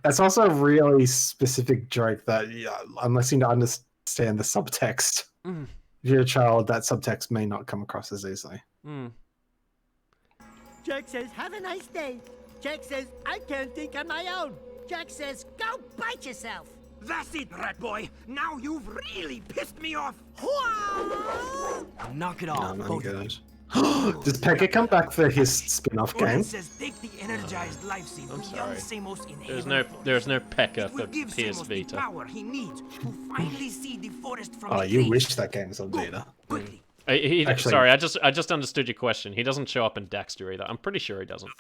That's also a really specific joke that, unless you understand the subtext, if you're a child, that subtext may not come across as easily. Jack says, have a nice day. Jack says, I can't think on my own. Jack says, go bite yourself. That's it, rat boy. Now you've really pissed me off. Knock it Oh off, my both of you. god. Does Pekka come back for his spin-off Onan game? says take the energized life seed I'm to young sorry. Seamus in There's no Pekka It will for give PS Seamus the Vita. power he needs to finally see the forest from Oh, the you trees. wish that game was on Vita. Quickly. Actually- Sorry, I just understood your question. He doesn't show up in Daxter either. I'm pretty sure he doesn't.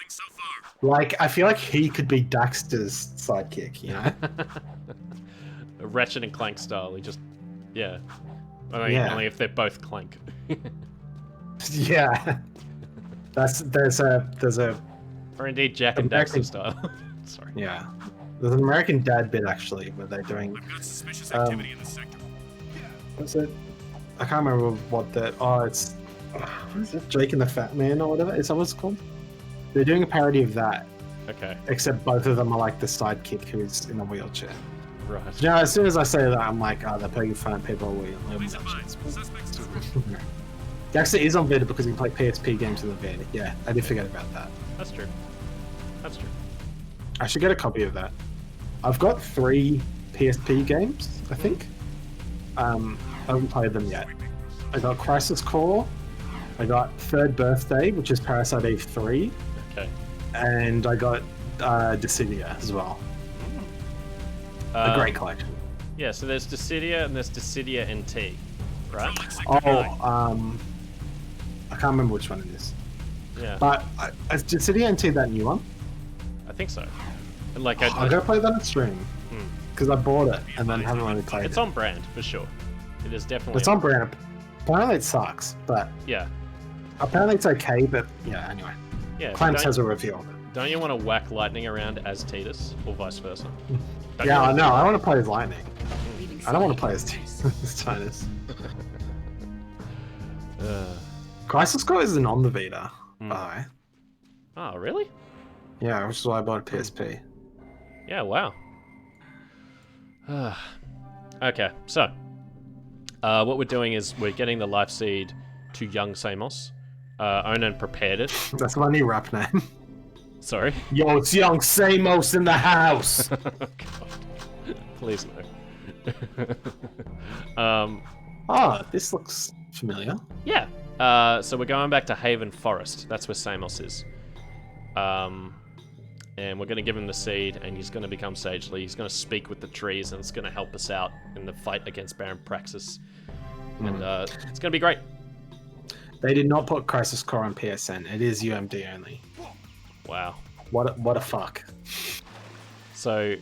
Like, I feel like he could be Daxter's sidekick, you know? A Ratchet and Clank style. He just, yeah. I mean, Yeah. only if they're both Clank. Yeah. There's a Or indeed Jack and American- Daxter style. Sorry. yeah. There's an American Dad bit actually where they're doing. Suspicious activity in the sector. What's it? I can't remember what the. Oh, it's. What is it? Jake and the Fat Man or whatever. Is that what it's called? They're doing a parody of that, Okay. except both of them are like the sidekick who's in a wheelchair. Right. You know, as soon as I say that, I'm like, oh, they're poking fun at people in wheelchairs. Daxter is on Vita because he can play PSP games in the Vita. Yeah, I did forget about that. That's true. That's true. I should get a copy of that. I've got 3 PSP games, I think. I haven't played them yet. I got Crisis Core, I got Third Birthday, which is Parasite Eve 3, Okay. and I got Dissidia as well. A great collection. Yeah, so there's Dissidia and there's Dissidia NT, right? Oh, I can't remember which one it is. Yeah, But is Dissidia NT that new one? I think so. And like, I'm gonna play that on stream because I bought it and then haven't really played it's it. on brand for sure. It is definitely. It's on brand. Apparently it sucks, but Yeah, apparently it's okay. But yeah, anyway. yeah. Clamps don't, has a review of it. don't you want to whack lightning around as Tidus, or vice versa? Don't Yeah, you I wanna know. do I that? want to play as Lightning. I don't want to play as Titus. Crisis Core isn't on the Vita, by the way. Oh, really? Yeah, which is why I bought a PSP. Yeah. Wow. Okay, so what we're doing is we're getting the life seed to young Samos. Onan prepared it. That's my new rap name. Sorry. Yo, it's young Samos in the house. Oh, God. Please no. This looks familiar. Yeah. So we're going back to Haven Forest. That's where Samos is. And we're going to give him the seed, and he's going to become sagely. He's going to speak with the trees, and it's going to help us out in the fight against Baron Praxis. And it's going to be great. They did not put Crisis Core on PSN. It is UMD only. Wow. What a fuck. So,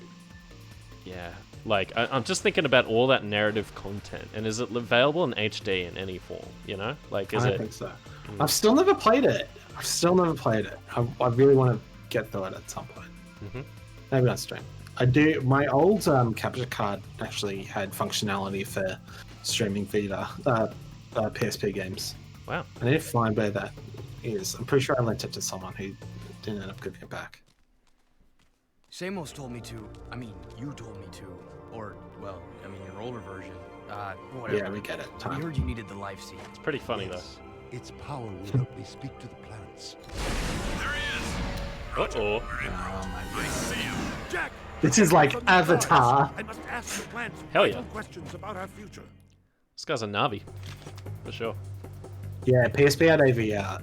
yeah. Like, I'm just thinking about all that narrative content, and is it available in HD in any form, you know? Like, is I it... don't think so. I've still never played it. I really want to get through it at some point. Maybe on stream. I do. My old capture card actually had functionality for streaming Vita PSP games. Wow. I need to find where that is. I'm pretty sure I lent it to someone who didn't end up giving it back. Samos told me to. I mean, you told me to. Or, well, I mean, your older version. Whatever. Yeah, we get it. We heard you needed the life seed. It's pretty funny, though. Its power will help me speak to the plants. Uh-oh. Oh my god. See him. Jack! This is like Avatar. I must ask the plants Hell yeah. questions about our future. This guy's a Navi. For sure. Yeah, PSP had AV art.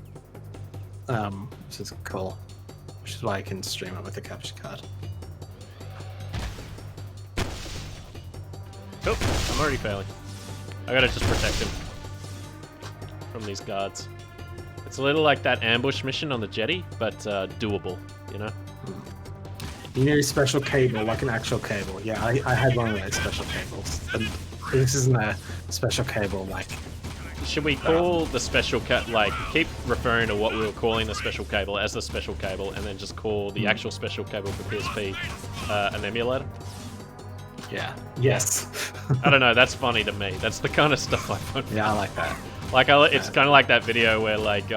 Which is cool. Which is why I can stream it with the capture card. Oh, I'm already failing. I gotta just protect him from these guards. It's a little like that ambush mission on the jetty, but doable, you know? You need a special cable, like an actual cable. Yeah, I had one of those special cables. And this isn't a special cable, like... Should we call the special like, keep referring to what we were calling the special cable as the special cable, and then just call the actual special cable for PSP an emulator? Yeah. Yes. I don't know, that's funny to me. That's the kind of stuff I find. Yeah, I like that. Like, it's kind of like that video where, like,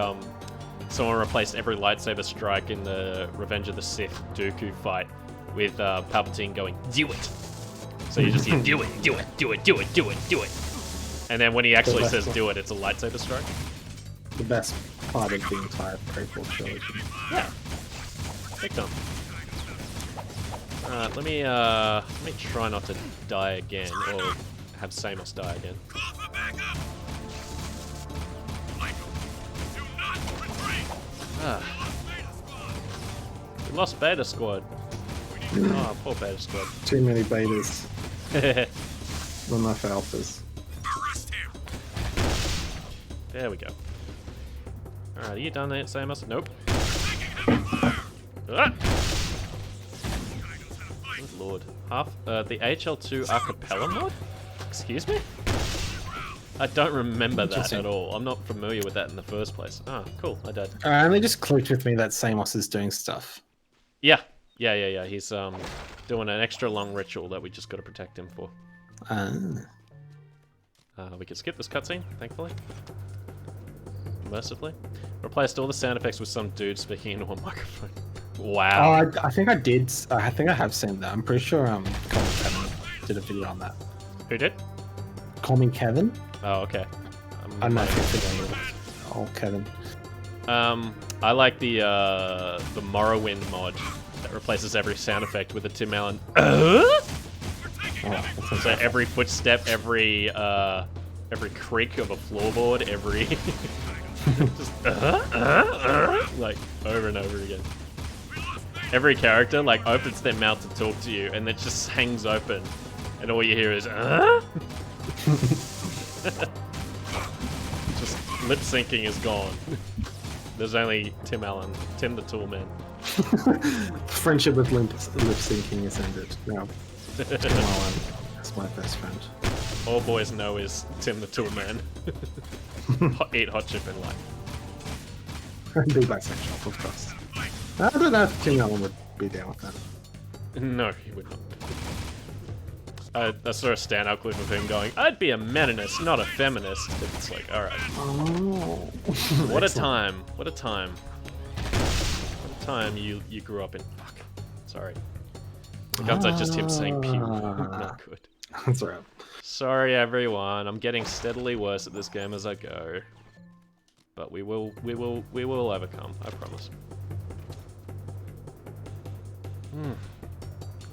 someone replaced every lightsaber strike in the Revenge of the Sith Dooku fight with Palpatine going, "Do it!" So you just hear, "Do it, do it, do it, do it, do it, do it." And then when he actually says "do it," it's a lightsaber strike. The best part of the entire prequel trilogy. Yeah. Big time. Let me try not to die again, or have Samos die again. We lost Beta Squad. Oh, poor Beta Squad. Too many betas. Not enough alphas. There we go. Alright, are you done there, Samos? Nope. Ah! Good lord. The HL2 acapella mod? Excuse me? I don't remember that at all. I'm not familiar with that in the first place. Ah, cool. I did. Only just clicked with me that Samos is doing stuff. Yeah. He's doing an extra long ritual that we just got to protect him for. We can skip this cutscene, thankfully. Mercifully. Replaced all the sound effects with some dude speaking into a microphone. Wow. Oh, I think I did. I think I have seen that. I'm pretty sure Call Me Kevin did a video on that. Who did? Call Me Kevin? Oh, okay. I'm not sure. Oh, Kevin. I like the Morrowind mod that replaces every sound effect with a Tim Allen. So every footstep, every creak of a floorboard, every just like over and over again. Every character like opens their mouth to talk to you, and it just hangs open, and all you hear is just lip syncing is gone. There's only Tim Allen, Tim the Tool Man. Friendship with lip syncing is ended. No. Tim Allen. That's my best friend. All boys know is Tim the Tool Man. Eat hot chip and like. Be bisexual, of course. I don't know if Tim Allen would be down with that. No, he would not. I saw a stand-up clip of him going, "I'd be a meninist, not a feminist." It's like, alright. Oh. What a time. What a time. What a time you grew up in. Fuck. Sorry. Becomes like just him saying pew. Not good. That's alright. Sorry everyone, I'm getting steadily worse at this game as I go. But we will overcome, I promise.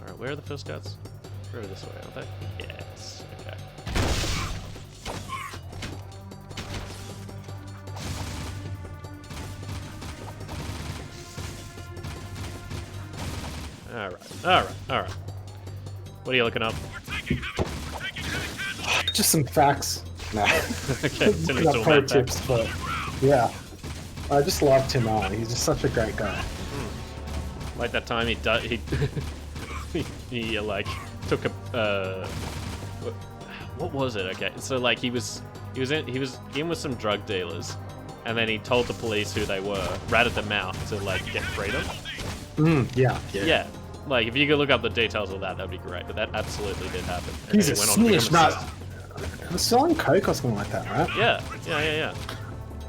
Alright, where are the first scouts? They're this way, aren't they? Yes, okay. Alright. What are you looking up? Just some facts. Nah. Okay, Not pro tips, but yeah. I just love Tim Allen. He's just such a great guy. Like that time he like took a what was it? Okay, so like he was in with some drug dealers, and then he told the police who they were, ratted them out to like get freedom. Yeah. Like if you could look up the details of that, that'd be great. But that absolutely did happen. And He's he a went on to become snitch, but he was selling coke or something like that, right? Yeah.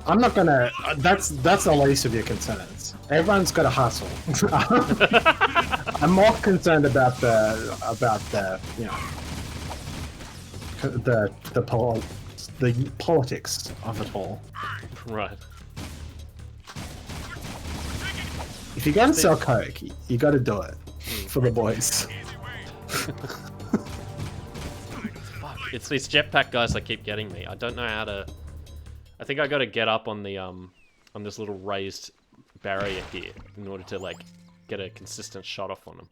I'm not gonna. That's the least of your concerns. Everyone's got to hustle. I'm more concerned about the you know the politics of it all. Right. If you're gonna sell coke, you got to do it for the boys. Fuck, it's these jetpack guys that keep getting me. I don't know how to. I think I got to get up on the on this little raised barrier here in order to like get a consistent shot off on them.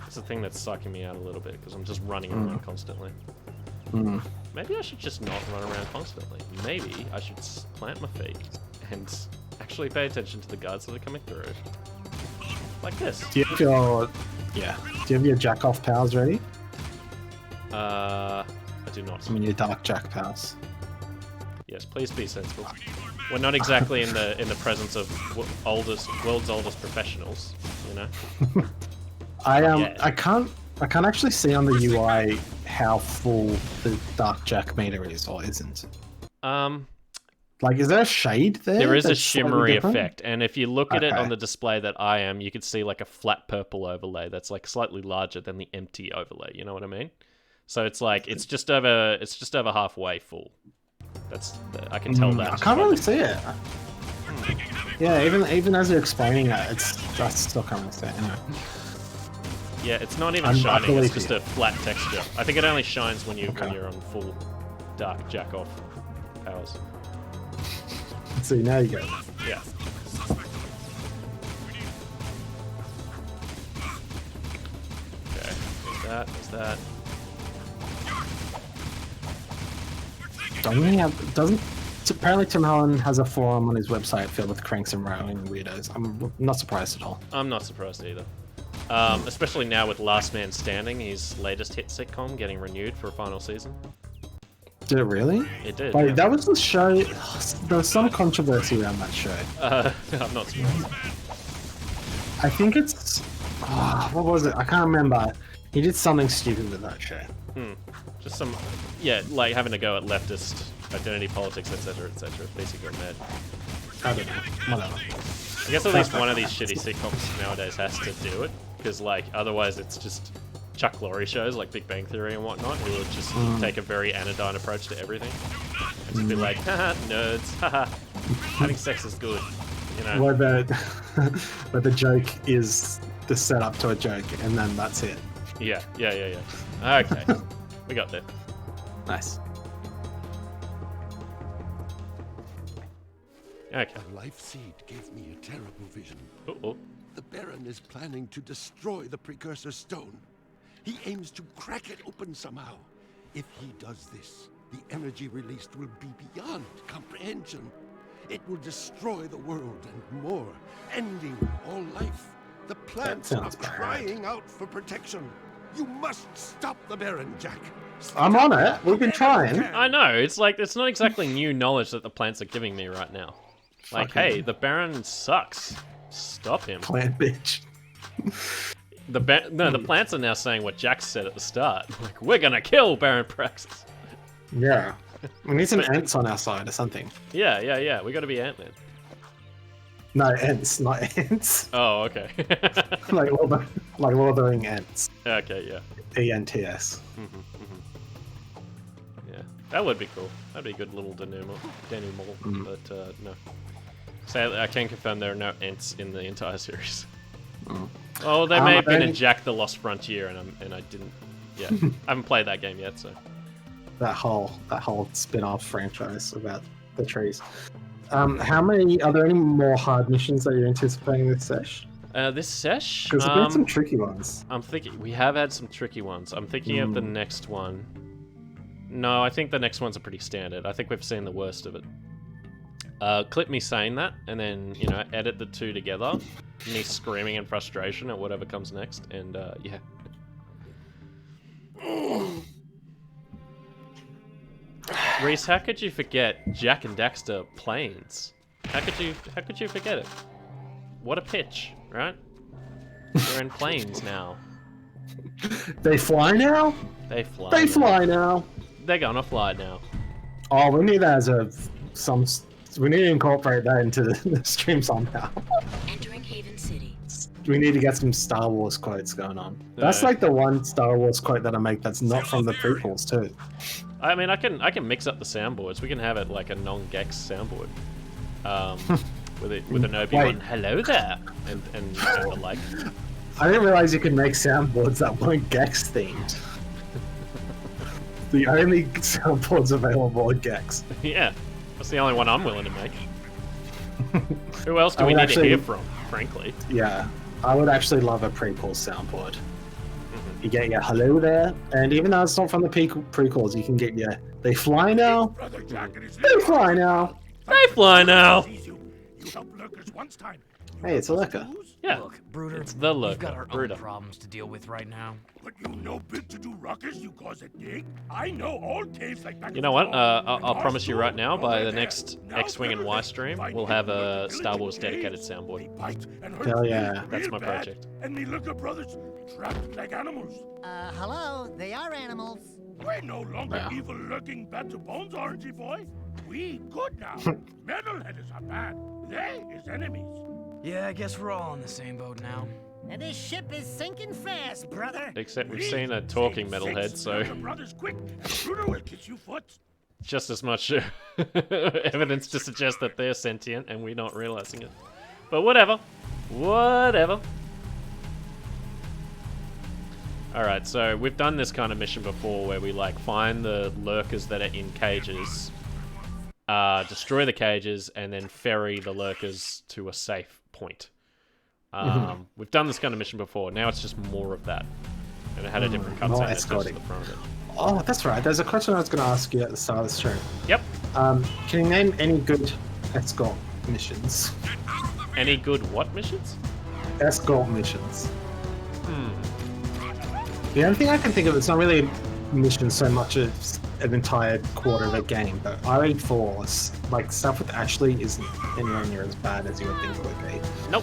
It's the thing that's sucking me out a little bit because I'm just running around constantly. Maybe I should just not run around constantly. Maybe I should plant my feet and actually pay attention to the guards that are coming through. Like this. Do you have your jack off powers ready? I do not. I mean your dark jack powers. Yes, please be sensible. We're not exactly in the presence of world's oldest professionals, you know. I can't actually see on the UI how full the dark jack meter is or isn't. Like, is there a shade there? There is a that's slightly shimmery different? effect, and if you look at it on the display that I am, you could see like a flat purple overlay that's like slightly larger than the empty overlay. You know what I mean? So it's like it's just over halfway full. I can tell that. I can't really see it. Yeah, even as you're explaining it, I still can't really see it. Anyway. Yeah, it's not even shining. It's just a flat texture. I think it only shines when you're on full dark jack off powers. See, now you go. Yeah. Okay, there's that. Apparently Tim Allen has a forum on his website filled with cranks and railing weirdos. I'm not surprised at all. I'm not surprised either. Especially now with Last Man Standing, his latest hit sitcom, getting renewed for a final season. Did it really? It did. Wait, yeah. that was the show. There was some controversy around that show. I'm not surprised. I think it's. What was it? I can't remember. He did something stupid with that show. Just some, like having to go at leftist identity politics, etc., basically mad. I don't know. Whatever. I guess at least one of these shitty sitcoms nowadays has to do it, because like otherwise it's just Chuck Lorre shows like Big Bang Theory and whatnot, who would just take a very anodyne approach to everything, and just be like, haha, nerds, haha, having sex is good, you know. Where the joke is the setup to a joke, and then that's it. Yeah. Okay, we got there. Nice. Okay. A life seed gave me a terrible vision. Uh-oh. The Baron is planning to destroy the precursor stone. He aims to crack it open somehow. If he does this, the energy released will be beyond comprehension. It will destroy the world and more, ending all life. The plants are crying out for protection. You must stop the Baron, Jack. I'm on it. We've been trying. I know. It's like it's not exactly new knowledge that the plants are giving me right now. Like, hey, the Baron sucks. Stop him. Plant bitch. The plants are now saying what Jack said at the start. Like, we're gonna kill Baron Praxis. Yeah. We need some ants on our side or something. Yeah. We gotta be Ant-Man. No, Ents, not Ents. Oh, okay. like Lord of the Ring Ents. Okay, yeah. ENTS. Yeah, that would be cool. That'd be a good little denouement, but no. So I can confirm there are no Ents in the entire series. Oh, there may have been a Jack the Lost Frontier, and I didn't. Yeah, I haven't played that game yet, so. That whole spin-off franchise about the trees. How many? Are there any more hard missions that you're anticipating this sesh? This sesh? Because there's been some tricky ones. I'm thinking we have had some tricky ones. I'm thinking of the next one. No, I think the next ones are pretty standard. I think we've seen the worst of it. Clip me saying that, and then edit the two together. Me screaming in frustration at whatever comes next, and yeah. Reese, how could you forget Jack and Daxter planes? How could you forget it? What a pitch, right? They're in planes now. They fly now? They fly. They fly now. They're gonna fly now. Oh, we need that as we need to incorporate that into the stream somehow. Entering Haven City. We need to get some Star Wars quotes going on. That's like the one Star Wars quote that I make that's not from the prequels too. I mean, I can mix up the soundboards. We can have it like a non-Gex soundboard, with an Obi-Wan hello there and the like. I didn't realize you could make soundboards that weren't Gex themed. The only soundboards available are Gex. Yeah, that's the only one I'm willing to make. Who else do we need to hear from, frankly? Yeah, I would actually love a prequel soundboard. You get your hello there, and even though it's not from the prequels, you can get your they fly now. They fly now. They fly now. Hey, it's a lurker. Yeah, Look, Brooder, it's the lurker. we've got our Brooder. own problems to deal with right now. But you no bit to do ruckus, you cause a dig. I know all caves like back. You know what? I'll promise you right now, by the next X-Wing and Y stream, we'll have a Star Wars dedicated soundboard. Hell yeah. That's my project. And me lurker brothers trapped like animals. Hello, they are animals. We're no longer evil lurking bad to bones, aren't we, boy? We good now. Metalheaders are bad. They is enemies. Yeah, I guess we're all on the same boat now. And this ship is sinking fast, brother. Except we've seen a talking metalhead, so Brothers, quick, and Bruder will kiss you foot. just as much evidence to suggest that they're sentient and we're not realizing it. But whatever. Whatever. Alright, so we've done this kind of mission before where we like find the lurkers that are in cages, destroy the cages, and then ferry the lurkers to a safe point. We've done this kind of mission before. Now it's just more of that, and it had a different cutscene attached to the front of it. Oh, that's right. There's a question I was going to ask you at the start of the stream. Yep. Can you name any good escort missions? Any good what missions? Escort missions. The only thing I can think of, it's not really a mission so much as an entire quarter of a game, but RE4 is, like, stuff with Ashley isn't anywhere near as bad as you would think it would be. Nope.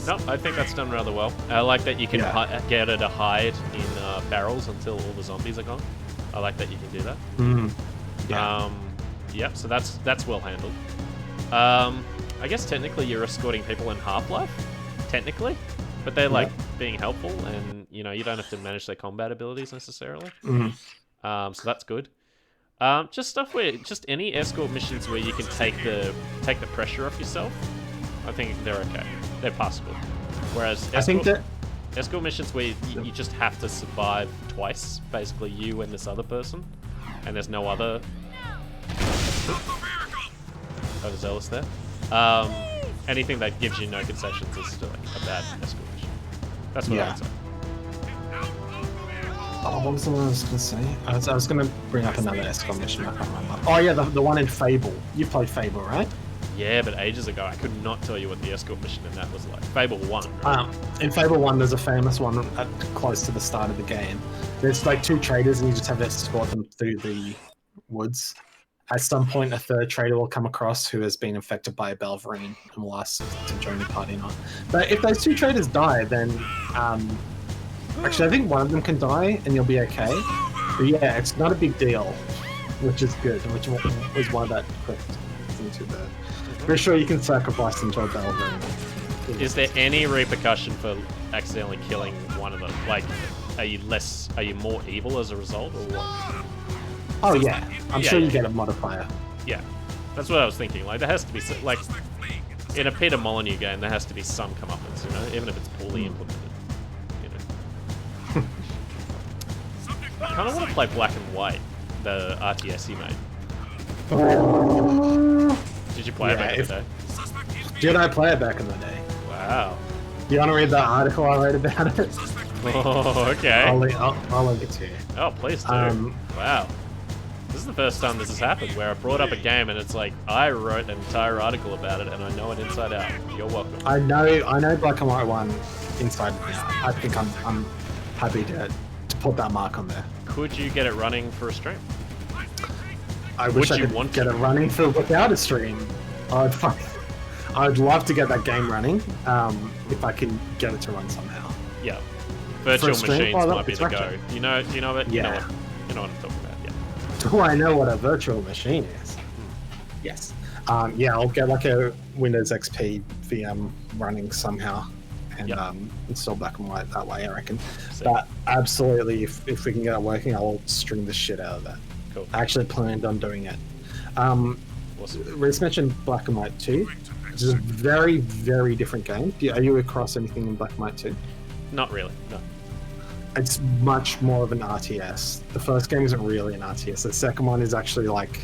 Nope, I think that's done rather well. I like that you can get her to hide in barrels until all the zombies are gone. I like that you can do that. Yeah. Yep, so that's well handled. I guess technically you're escorting people in Half-Life, technically, but they're like being helpful, and you don't have to manage their combat abilities necessarily. So that's good. Just stuff where any escort missions where you can take the pressure off yourself. I think they're okay. They're passable. Whereas escort missions where you just have to survive twice, basically you and this other person, and there's no other overzealous there. Anything that gives you no concessions is still like a bad escort mission. That's what I would say. Oh, what was the one I was going to say? I was going to bring up another escort mission. I can't remember. Oh yeah, the one in Fable. You played Fable, right? Yeah, but ages ago, I could not tell you what the escort mission in that was like. Fable 1, right? In Fable 1, there's a famous one close to the start of the game. There's like two traders, and you just have to escort them through the woods. At some point, a third trader will come across who has been infected by a Belverine and will ask to join the party or not. But if those two traders die, then... actually, I think one of them can die, and you'll be okay. But yeah, it's not a big deal, which is good, which was why that clicked into the... Pretty sure you can sacrifice them to a Belver. Is there any repercussion for accidentally killing one of them? Like, are you more evil as a result, or what? Oh yeah, I'm sure you yeah. get a modifier. Yeah, that's what I was thinking. Like, there has to be like in a Peter Molyneux game, there has to be some comeuppance, you know, even if it's poorly implemented. You know. I kind of want to play Black and White, the RTS you made. Did you play it back in the day? Did I play it back in the day? Wow. Do you want to read the article I wrote about it? Oh, okay. I'll link it to you. Oh, please do. Wow. This is the first time this has happened, where I brought up a game and it's like, I wrote an entire article about it and I know it inside out. You're welcome. I know Black and White 1 inside and out. I think I'm happy to put that mark on there. Could you get it running for a stream? I wish I could get it running without a stream. I'd love to get that game running if I can get it to run somehow. Yeah. Virtual machines might be the go. You know what? Yeah. You know what I'm talking about, yeah. Do I know what a virtual machine is? Yes. Yeah, I'll get like a Windows XP VM running somehow and install Black and White that way, I reckon. But absolutely, if we can get it working, I'll stream the shit out of that. Cool. I actually planned on doing it. Reese mentioned Black and White 2. It's a very, very different game. Are you across anything in Black and White 2? Not really, no. It's much more of an RTS. The first game isn't really an RTS. The second one is actually like,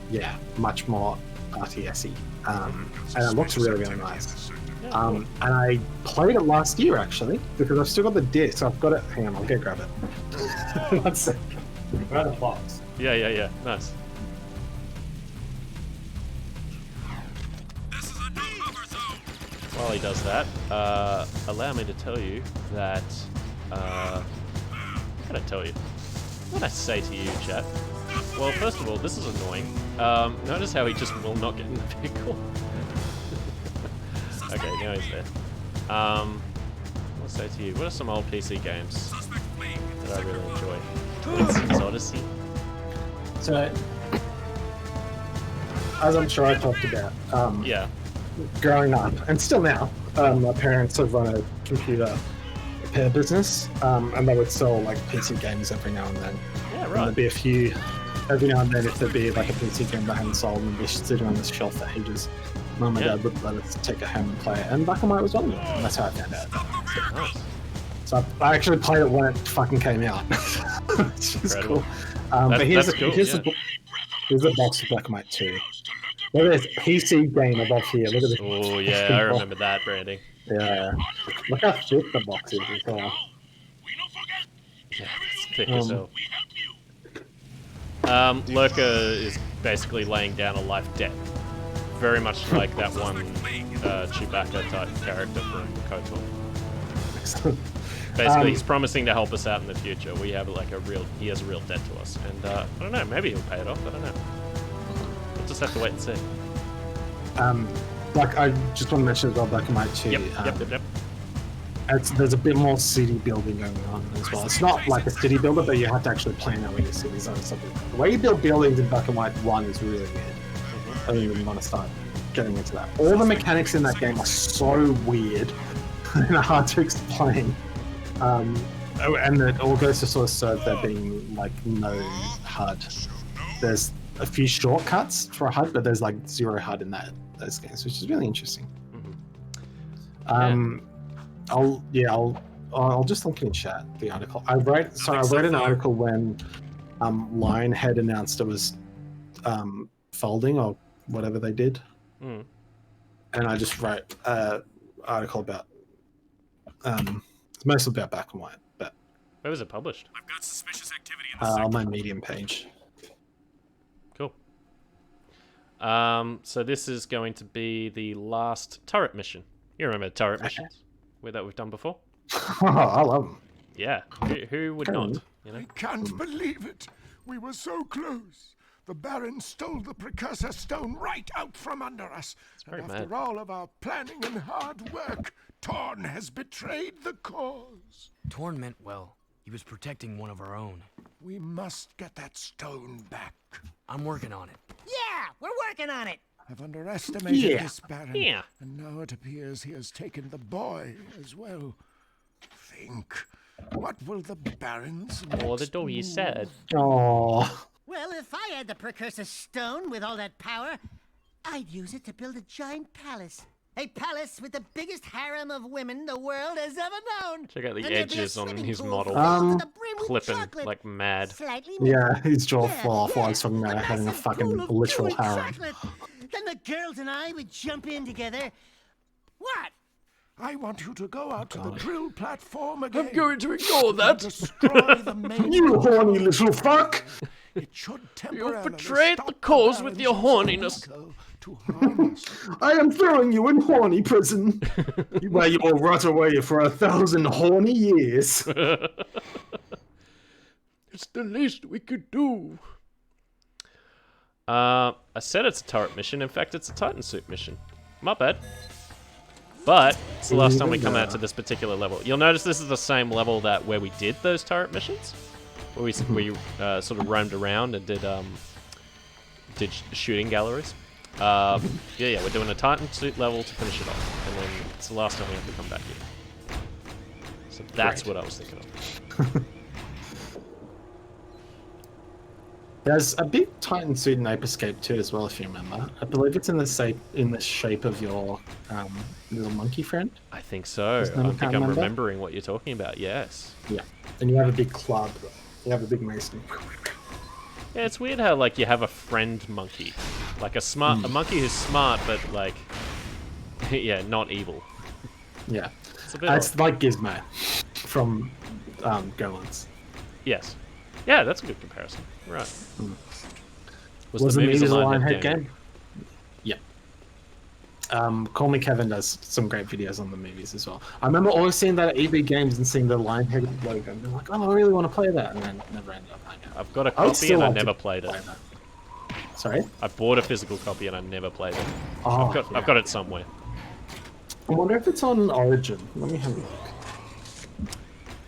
yeah, much more RTS-y. And it looks really, really nice. And I played it last year, actually, because I've still got the disc. I've got it. Hang on, I'll go grab it. One sec. Grab the box. Yeah. Nice. While he does that, allow me to tell you that, what can I tell you? What can I say to you, chat? Well, first of all, this is annoying. Notice how he just will not get in the vehicle. Okay, now he's there. What can I say to you? What are some old PC games that I really enjoy? It's Odyssey. So, as I'm sure I talked about, yeah. Growing up, and still now, my parents have run a computer repair business, and they would sell like PC games every now and then. Yeah, right. And there'd be a few, every now and then, if there'd be like a PC game they hadn't sold and be sitting on this shelf for ages, Mum and Dad would let us take it home and play it, and Black and White was one of them, and that's how I found out. Nice. So I actually played it when it fucking came out, which is cool. But here's the box of Black and White 2. Look at this PC game above here. Look at this. Oh yeah, I remember that branding. Yeah. Look how thick the box is as well. Yeah, it's thick as hell. Lurker is basically laying down a life debt. Very much like that one Chewbacca type character from KOTOR. Basically, he's promising to help us out in the future. We have like he has a real debt to us, and I don't know. Maybe he'll pay it off. I don't know. We'll just have to wait and see. Like I just want to mention as well, Black and White 2. Yep. There's a bit more city building going on as well. It's not like a city builder, but you have to actually plan out where your cities are and stuff. The way you build buildings in Black and White 1 is really weird. I don't even want to start getting into that. All the mechanics in that game are so weird and hard to explain. And it all goes to sort of serve there being like no HUD. There's a few shortcuts for a HUD, but there's like zero HUD in those games, which is really interesting. I'll just link in chat the article. I wrote an article when Lionhead announced it was folding or whatever they did, and I just wrote an article about it's mostly about Black and White, but where was it published? I've got suspicious activity in the on my Medium page. Cool. So this is going to be the last turret mission. You remember turret missions that we've done before? Oh, I love them. Yeah. Who would not? You know? I can't believe it. We were so close. The Baron stole the precursor stone right out from under us. And after all of our planning and hard work, Torn has betrayed the cause. Torn meant well. He was protecting one of our own. We must get that stone back. I'm working on it. Yeah, we're working on it. I've underestimated this Baron. Yeah. And now it appears he has taken the boy as well. Think. What will the Baron's Oh, the next doggy is move sad. Oh, Well, if I had the precursor stone with all that power, I'd use it to build a giant palace. A palace with the biggest harem of women the world has ever known. Check out the And there'd be a edges on swimming his pool model. filled to the brim with Clipping chocolate. like mad. Slightly yeah, his jaw Yeah, fell off while I was yeah, talking about having a massive fucking pool of literal gooey harem. chocolate. Then the girls and I would jump in together. What? I want you to go out to the drill platform again. I'm going to ignore that. Destroy the main. You horny little fuck! It should temporarily betrayed stop the cause with Baron's your use of horniness. Nico to harm us. I am throwing you in horny prison, where you will rot away for 1,000 horny years. It's the least we could do. I said it's a turret mission. In fact, it's a Titan suit mission. My bad. But it's the last time we come out to this particular level. You'll notice this is the same level that where we did those turret missions, where we sort of roamed around and did shooting galleries. Yeah, we're doing a Titan suit level to finish it off, and then it's the last time we have to come back here. So that's what I was thinking of. There's a big Titan suit in Ape Escape 2 as well, if you remember. I believe it's in the shape of your little monkey friend. I think so. Isn't I that think how I'm I remember? remembering what you're talking about. Yes. Yeah. And you have a big club. You have a big mason. Yeah, it's weird how like you have a friend monkey, like a monkey who's smart but like, yeah, not evil. Yeah. It's a bit It's odd. like Gizmo from Gremlins. Yes. Yeah, that's a good comparison. Right. Was the movies a Lionhead Lionhead game? Yeah. Call Me Kevin does some great videos on the movies as well. I remember always seeing that at EB Games and seeing the Lionhead logo and being like, oh, I really want to play that, and then never ended up playing it. I've got a I would copy still and I like to never played it. play that. Sorry? I bought a physical copy and I never played it. Oh, I've got it somewhere. I wonder if it's on Origin. Let me have a look.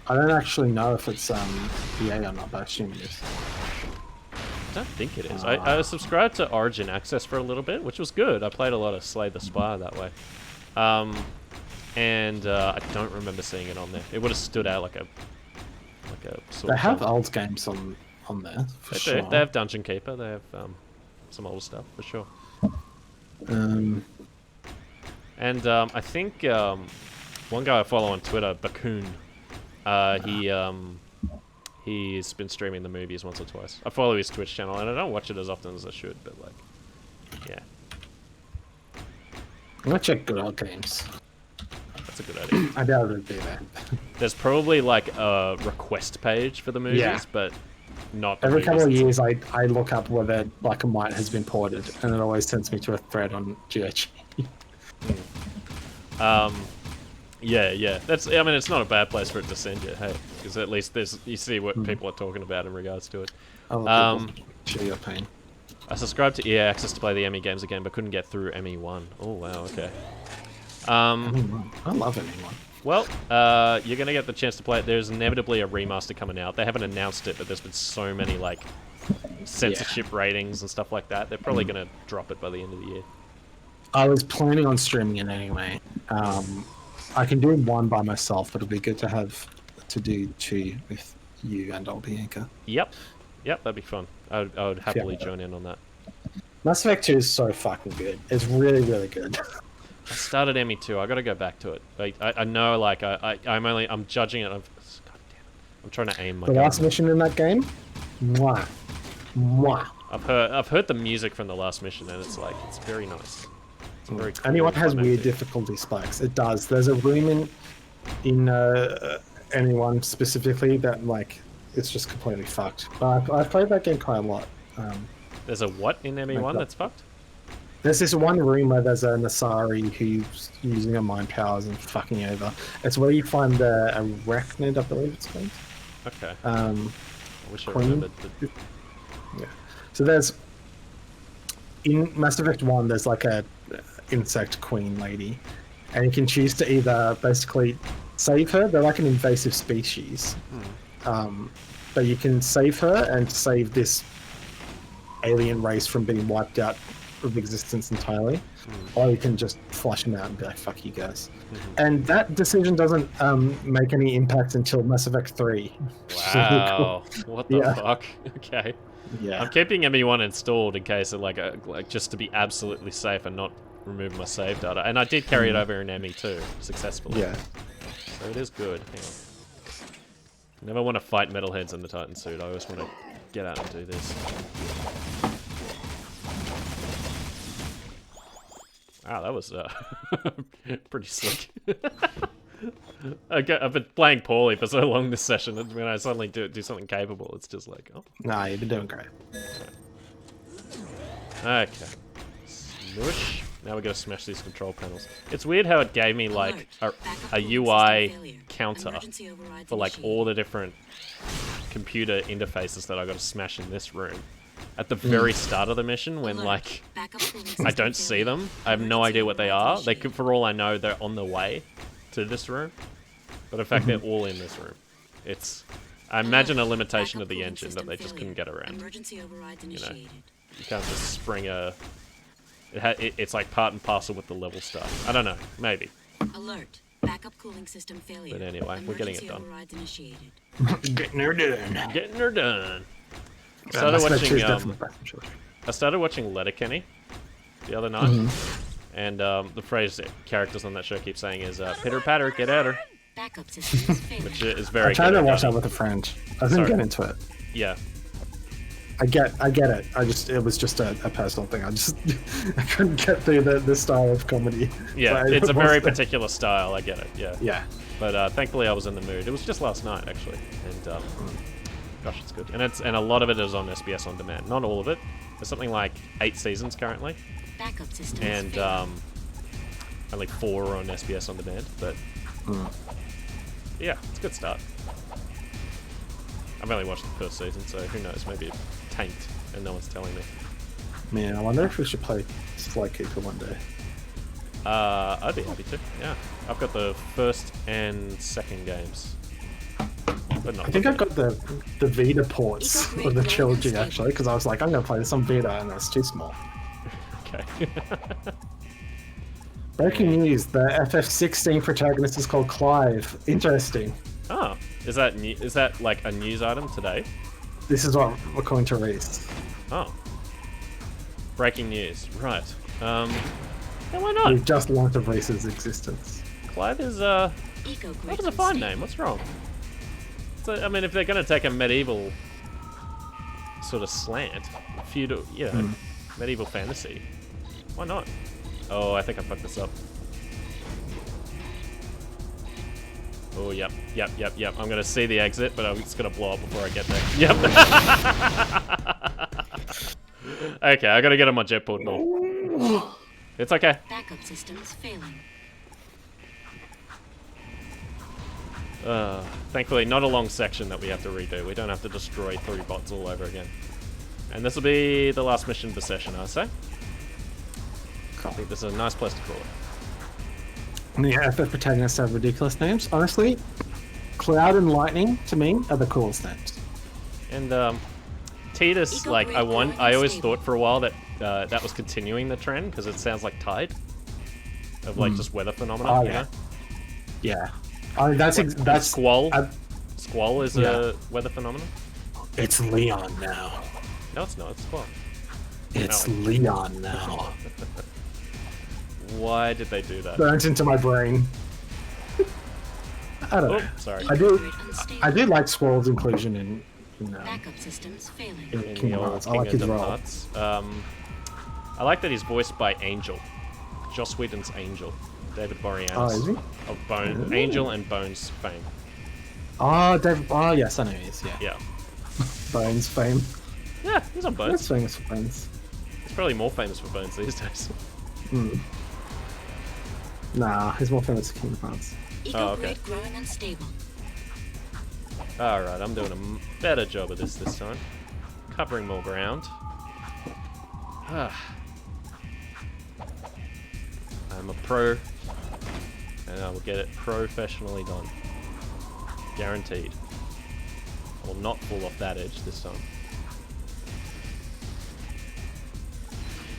I don't actually know if it's EA or not, but I assume it is. I don't think it is. I subscribed to Origin Access for a little bit, which was good. I played a lot of Slay the Spire that way. And I don't remember seeing it on there. It would have stood out like a sort They of have thing. old games on there, for They sure. do. They have Dungeon Keeper. They have some older stuff, for sure. And I think one guy I follow on Twitter, Bakun, he's been streaming the movies once or twice. I follow his Twitch channel, and I don't watch it as often as I should, but like, yeah. I'm gonna check Good Old Games. That's a good idea. I doubt it'd be there. There's probably like a request page for the movies, Yeah. but not the Every couple of movies years, I look up whether Black and White has been ported, and it always sends me to a thread on GH. Yeah. That's. I mean, it's not a bad place for it to send you, hey, because at least you see what people are talking about in regards to it. Share your pain. I subscribed to EA Access to play the Emmy games again, but couldn't get through Emmy 1. Oh wow, okay. I love anyone. Well, you're gonna get the chance to play it. There's inevitably a remaster coming out. They haven't announced it, but there's been so many like censorship ratings and stuff like that. They're probably gonna drop it by the end of the year. I was planning on streaming it anyway. I can do one by myself, but it'll be good to do two with you and old Bianca. Yep, that'd be fun. I would happily join in on that. Mass Effect 2 is so fucking good. It's really, really good. I started Emmy 2. I gotta go back to it. Like, I know, like I'm judging it. God damn it. I'm trying to aim my The gun. last mission in that game, mwah, mwah. I've heard the music from the last mission, and it's very nice. It's very cool, Anyone has fun weird ending. difficulty spikes. It does. There's a room in anyone specifically that like it's just completely fucked. But I've played that game quite a lot. There's a what in Emmy 1 that's fucked? There's this one room where there's a Nasari who's using her mind powers and fucking over. It's where you find the arachnid, I believe it's called. Okay. I wish I Queen? remembered. Yeah. So there's in Mass Effect 1, there's like a insect queen lady, and you can choose to either basically save her. They're like an invasive species, but you can save her and save this alien race from being wiped out of existence entirely, or you can just flush them out and be like, fuck you guys. And that decision doesn't make any impact until Mass Effect 3. Wow. What the Yeah. fuck? Okay. Yeah. I'm keeping ME1 installed in case of like just to be absolutely safe and not remove my save data. And I did carry it over in ME2 successfully. Yeah. So it is good. Hang on. Never want to fight metalheads in the Titan suit. I always want to get out and do this. Wow, that was pretty slick. I've been playing poorly for so long this session, and when I suddenly do something capable, it's just like, oh. Nah, you've been doing great. Okay. Smush. Now we gotta smash these control panels. It's weird how it gave me like a UI counter for like all the different computer interfaces that I gotta smash in this room. At the very start of the mission, when like I don't see them, I have no idea what they are. They could, for all I know, they're on the way to this room, but in fact they're all in this room. It's, I imagine, a limitation of the engine that they just couldn't get around. You know, you can't just spring a. It's like part and parcel with the level stuff. I don't know, maybe. Alert. Backup cooling system failure. But anyway, we're getting it done. Getting her done. Getting her done. I started watching Letterkenny the other night, and the phrase that characters on that show keep saying is "pitter patter, get at her," which is very. I tried to watch that with a friend. I didn't get into it. Yeah. I get it. It was just a personal thing. I couldn't get through this style of comedy. Yeah, so it's a very particular style. I get it. Yeah. Yeah. But thankfully, I was in the mood. It was just last night, actually, and gosh, it's good. And a lot of it is on SBS on demand. Not all of it. There's something like 8 seasons currently, and only 4 are on SBS on demand. But yeah, it's a good start. I've only watched the first season, so who knows? Maybe it tanked, and no one's telling me. Man, I wonder if we should play Flykeeper one day. I'd be happy to. Yeah, I've got the first and second games. But not I think I've got the Vita ports of the trilogy actually, because I was like, I'm gonna play this on Vita, and it's too small. Okay. Breaking news: the FF16 protagonist is called Clive. Interesting. Oh, is that new? Is that like a news item today? This is what according to Reese. Oh. Breaking news, right? Yeah, why not? We've just learnt of Reese's existence. Clive is that was a fine name. What's wrong? So, I mean, if they're going to take a medieval sort of slant, feudal, you know, medieval fantasy, why not? Oh, I think I fucked this up. Oh, yep. I'm going to see the exit, but I'm just going to blow up before I get there. Yep. Okay, I got to get on my jetboard now. It's okay. Backup systems failing. Thankfully, not a long section that we have to redo. We don't have to destroy 3 bots all over again. And this will be the last mission of the session, I say. I think this is a nice place to call it. And the FF protagonists have ridiculous names. Honestly, Cloud and Lightning, to me, are the coolest names. And, Tidus, like, I always thought for a while that that was continuing the trend, because it sounds like Tide. Of, like, just weather phenomena, Oh, you yeah. know? Yeah. I mean, that's Squall. Squall is a weather phenomenon? It's Leon now. No, it's not. It's Squall. It's Leon now. Why did they do that? Burnt into my brain. I don't know. Sorry. I do like Squall's inclusion in Backup systems failing. in Kingdom Hearts. I like his role. Hearts. I like that he's voiced by Angel. Joss Whedon's Angel. David Boreanaz. Oh, is he? Of Bone, Angel and Bones fame. Oh, David. Oh, yes, I know he is. Yeah. Yeah. Bones fame. Yeah, he's on Bones. That's famous for Bones. He's probably more famous for Bones these days. Nah, he's more famous for Kingdom Hearts. Oh, okay. Growing unstable. Alright, I'm doing a better job of this time. Covering more ground. I'm a pro, and I will get it professionally done. Guaranteed. I will not fall off that edge this time.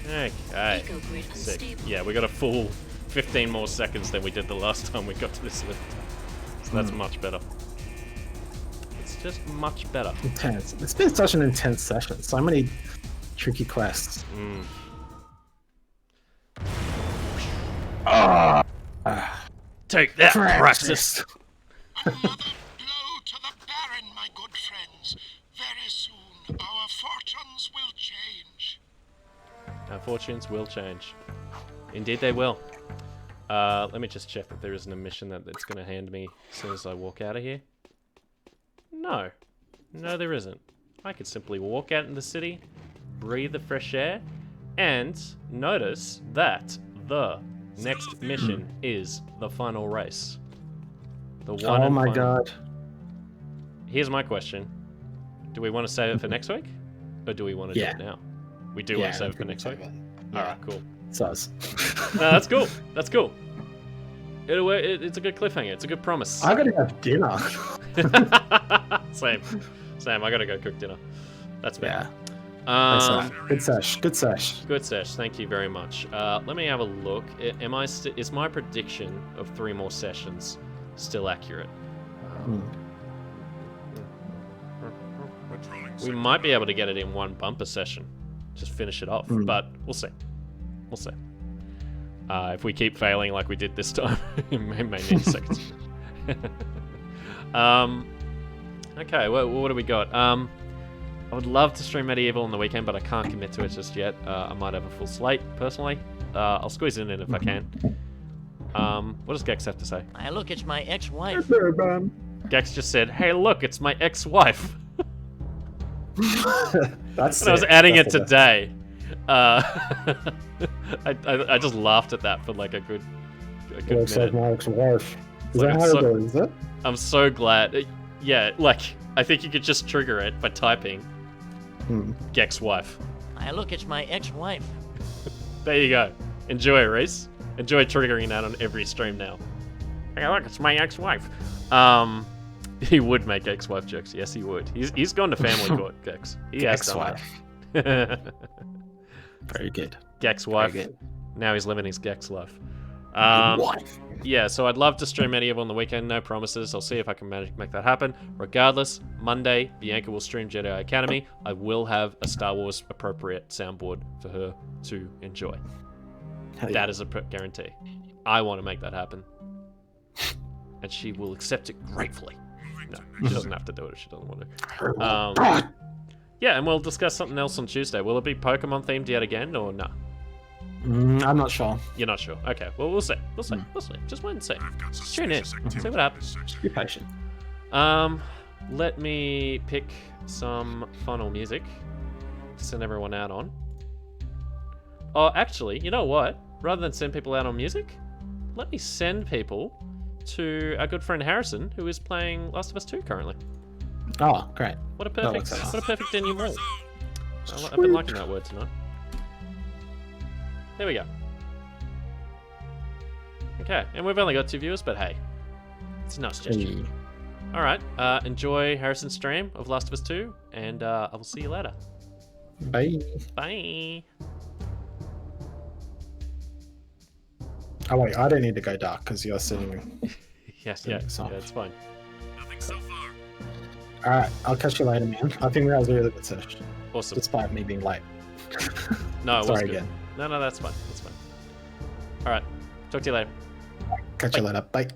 Okay. Eco-grid Sick. unstable. Yeah, we got a full 15 more seconds than we did the last time we got to this lift. So that's much better. It's just much better. Intense. It's been such an intense session. So many tricky quests. Take that, Praxis. Another blow to the Baron, my good friends. Very soon, our fortunes will change. Our fortunes will change. Indeed they will. Let me just check that there isn't a mission that it's going to hand me as soon as I walk out of here. No. No, there isn't. I could simply walk out in the city, breathe the fresh air, and notice that the next mission is the final race. The one Oh and my final. god. Here's my question. Do we want to save it for next week? Or do we want to do it now? We do want to save it for next week? Alright, cool. Sus. No, that's cool. That's cool. It's a good cliffhanger. It's a good promise. I gotta have dinner. Same. I gotta go cook dinner. That's better. Yeah. Good sesh. Good sesh. Good sesh. Thank you very much. Let me have a look. Is my prediction of 3 more sessions still accurate? We might be able to get it in one bumper session. Just finish it off. But we'll see. We'll see. If we keep failing like we did this time, it may need a second. Okay, what do we got? I would love to stream Medieval on the weekend, but I can't commit to it just yet. I might have a full slate, personally. I'll squeeze it in if I can. What does Gex have to say? Hey, look, it's my ex-wife. Gex just said, "Hey, look, it's my ex-wife." That's and I was sick. adding That's it today. I just laughed at that for like a good Looks like minute. my ex-wife. Is Like, that I'm how so- it goes, is it? I'm so glad. Yeah, like I think you could just trigger it by typing Gex wife. Hey, look, it's my ex-wife. There you go. Enjoy, Reese. Enjoy triggering that on every stream now. Hey, look, it's my ex-wife. He would make ex-wife jokes. Yes, he would. He's gone to family court, Gex. He has done Ex-wife. that. Very good. Gex wife. Very good. Now he's living his Gex life. Wife. Yeah, so I'd love to stream Medieval on the weekend. No promises. I'll see if I can manage to make that happen. Regardless, Monday, Bianca will stream Jedi Academy. I will have a Star Wars appropriate soundboard for her to enjoy. That is a guarantee. I want to make that happen. And she will accept it gratefully. No, she doesn't have to do it if she doesn't want to. Yeah, and we'll discuss something else on Tuesday. Will it be Pokemon themed yet again, or no? I'm not sure. You're not sure. Okay, well, we'll see. We'll see. We'll see. Just wait and see. Tune in. See what happens. Be patient. Let me pick some final music to send everyone out on. Oh, actually, you know what? Rather than send people out on music, let me send people to our good friend Harrison, who is playing Last of Us 2 currently. Oh, great. What a That perfect, looks what a perfect denouement. I've been liking that word tonight. There we go. Okay, and we've only got 2 viewers, but hey, it's a nice gesture. Hey. All right, enjoy Harrison's stream of Last of Us 2, and I will see you later. Bye. Bye. Oh wait, I don't need to go dark because you're sitting. Yes, Yeah, yeah, so- it's fine. Nothing so far. All right, I'll catch you later, man. I think that was a really good session, Awesome. despite me being late. No, it was Sorry good. again. No, that's fine. That's fine. All right, talk to you later. Catch you later. Bye.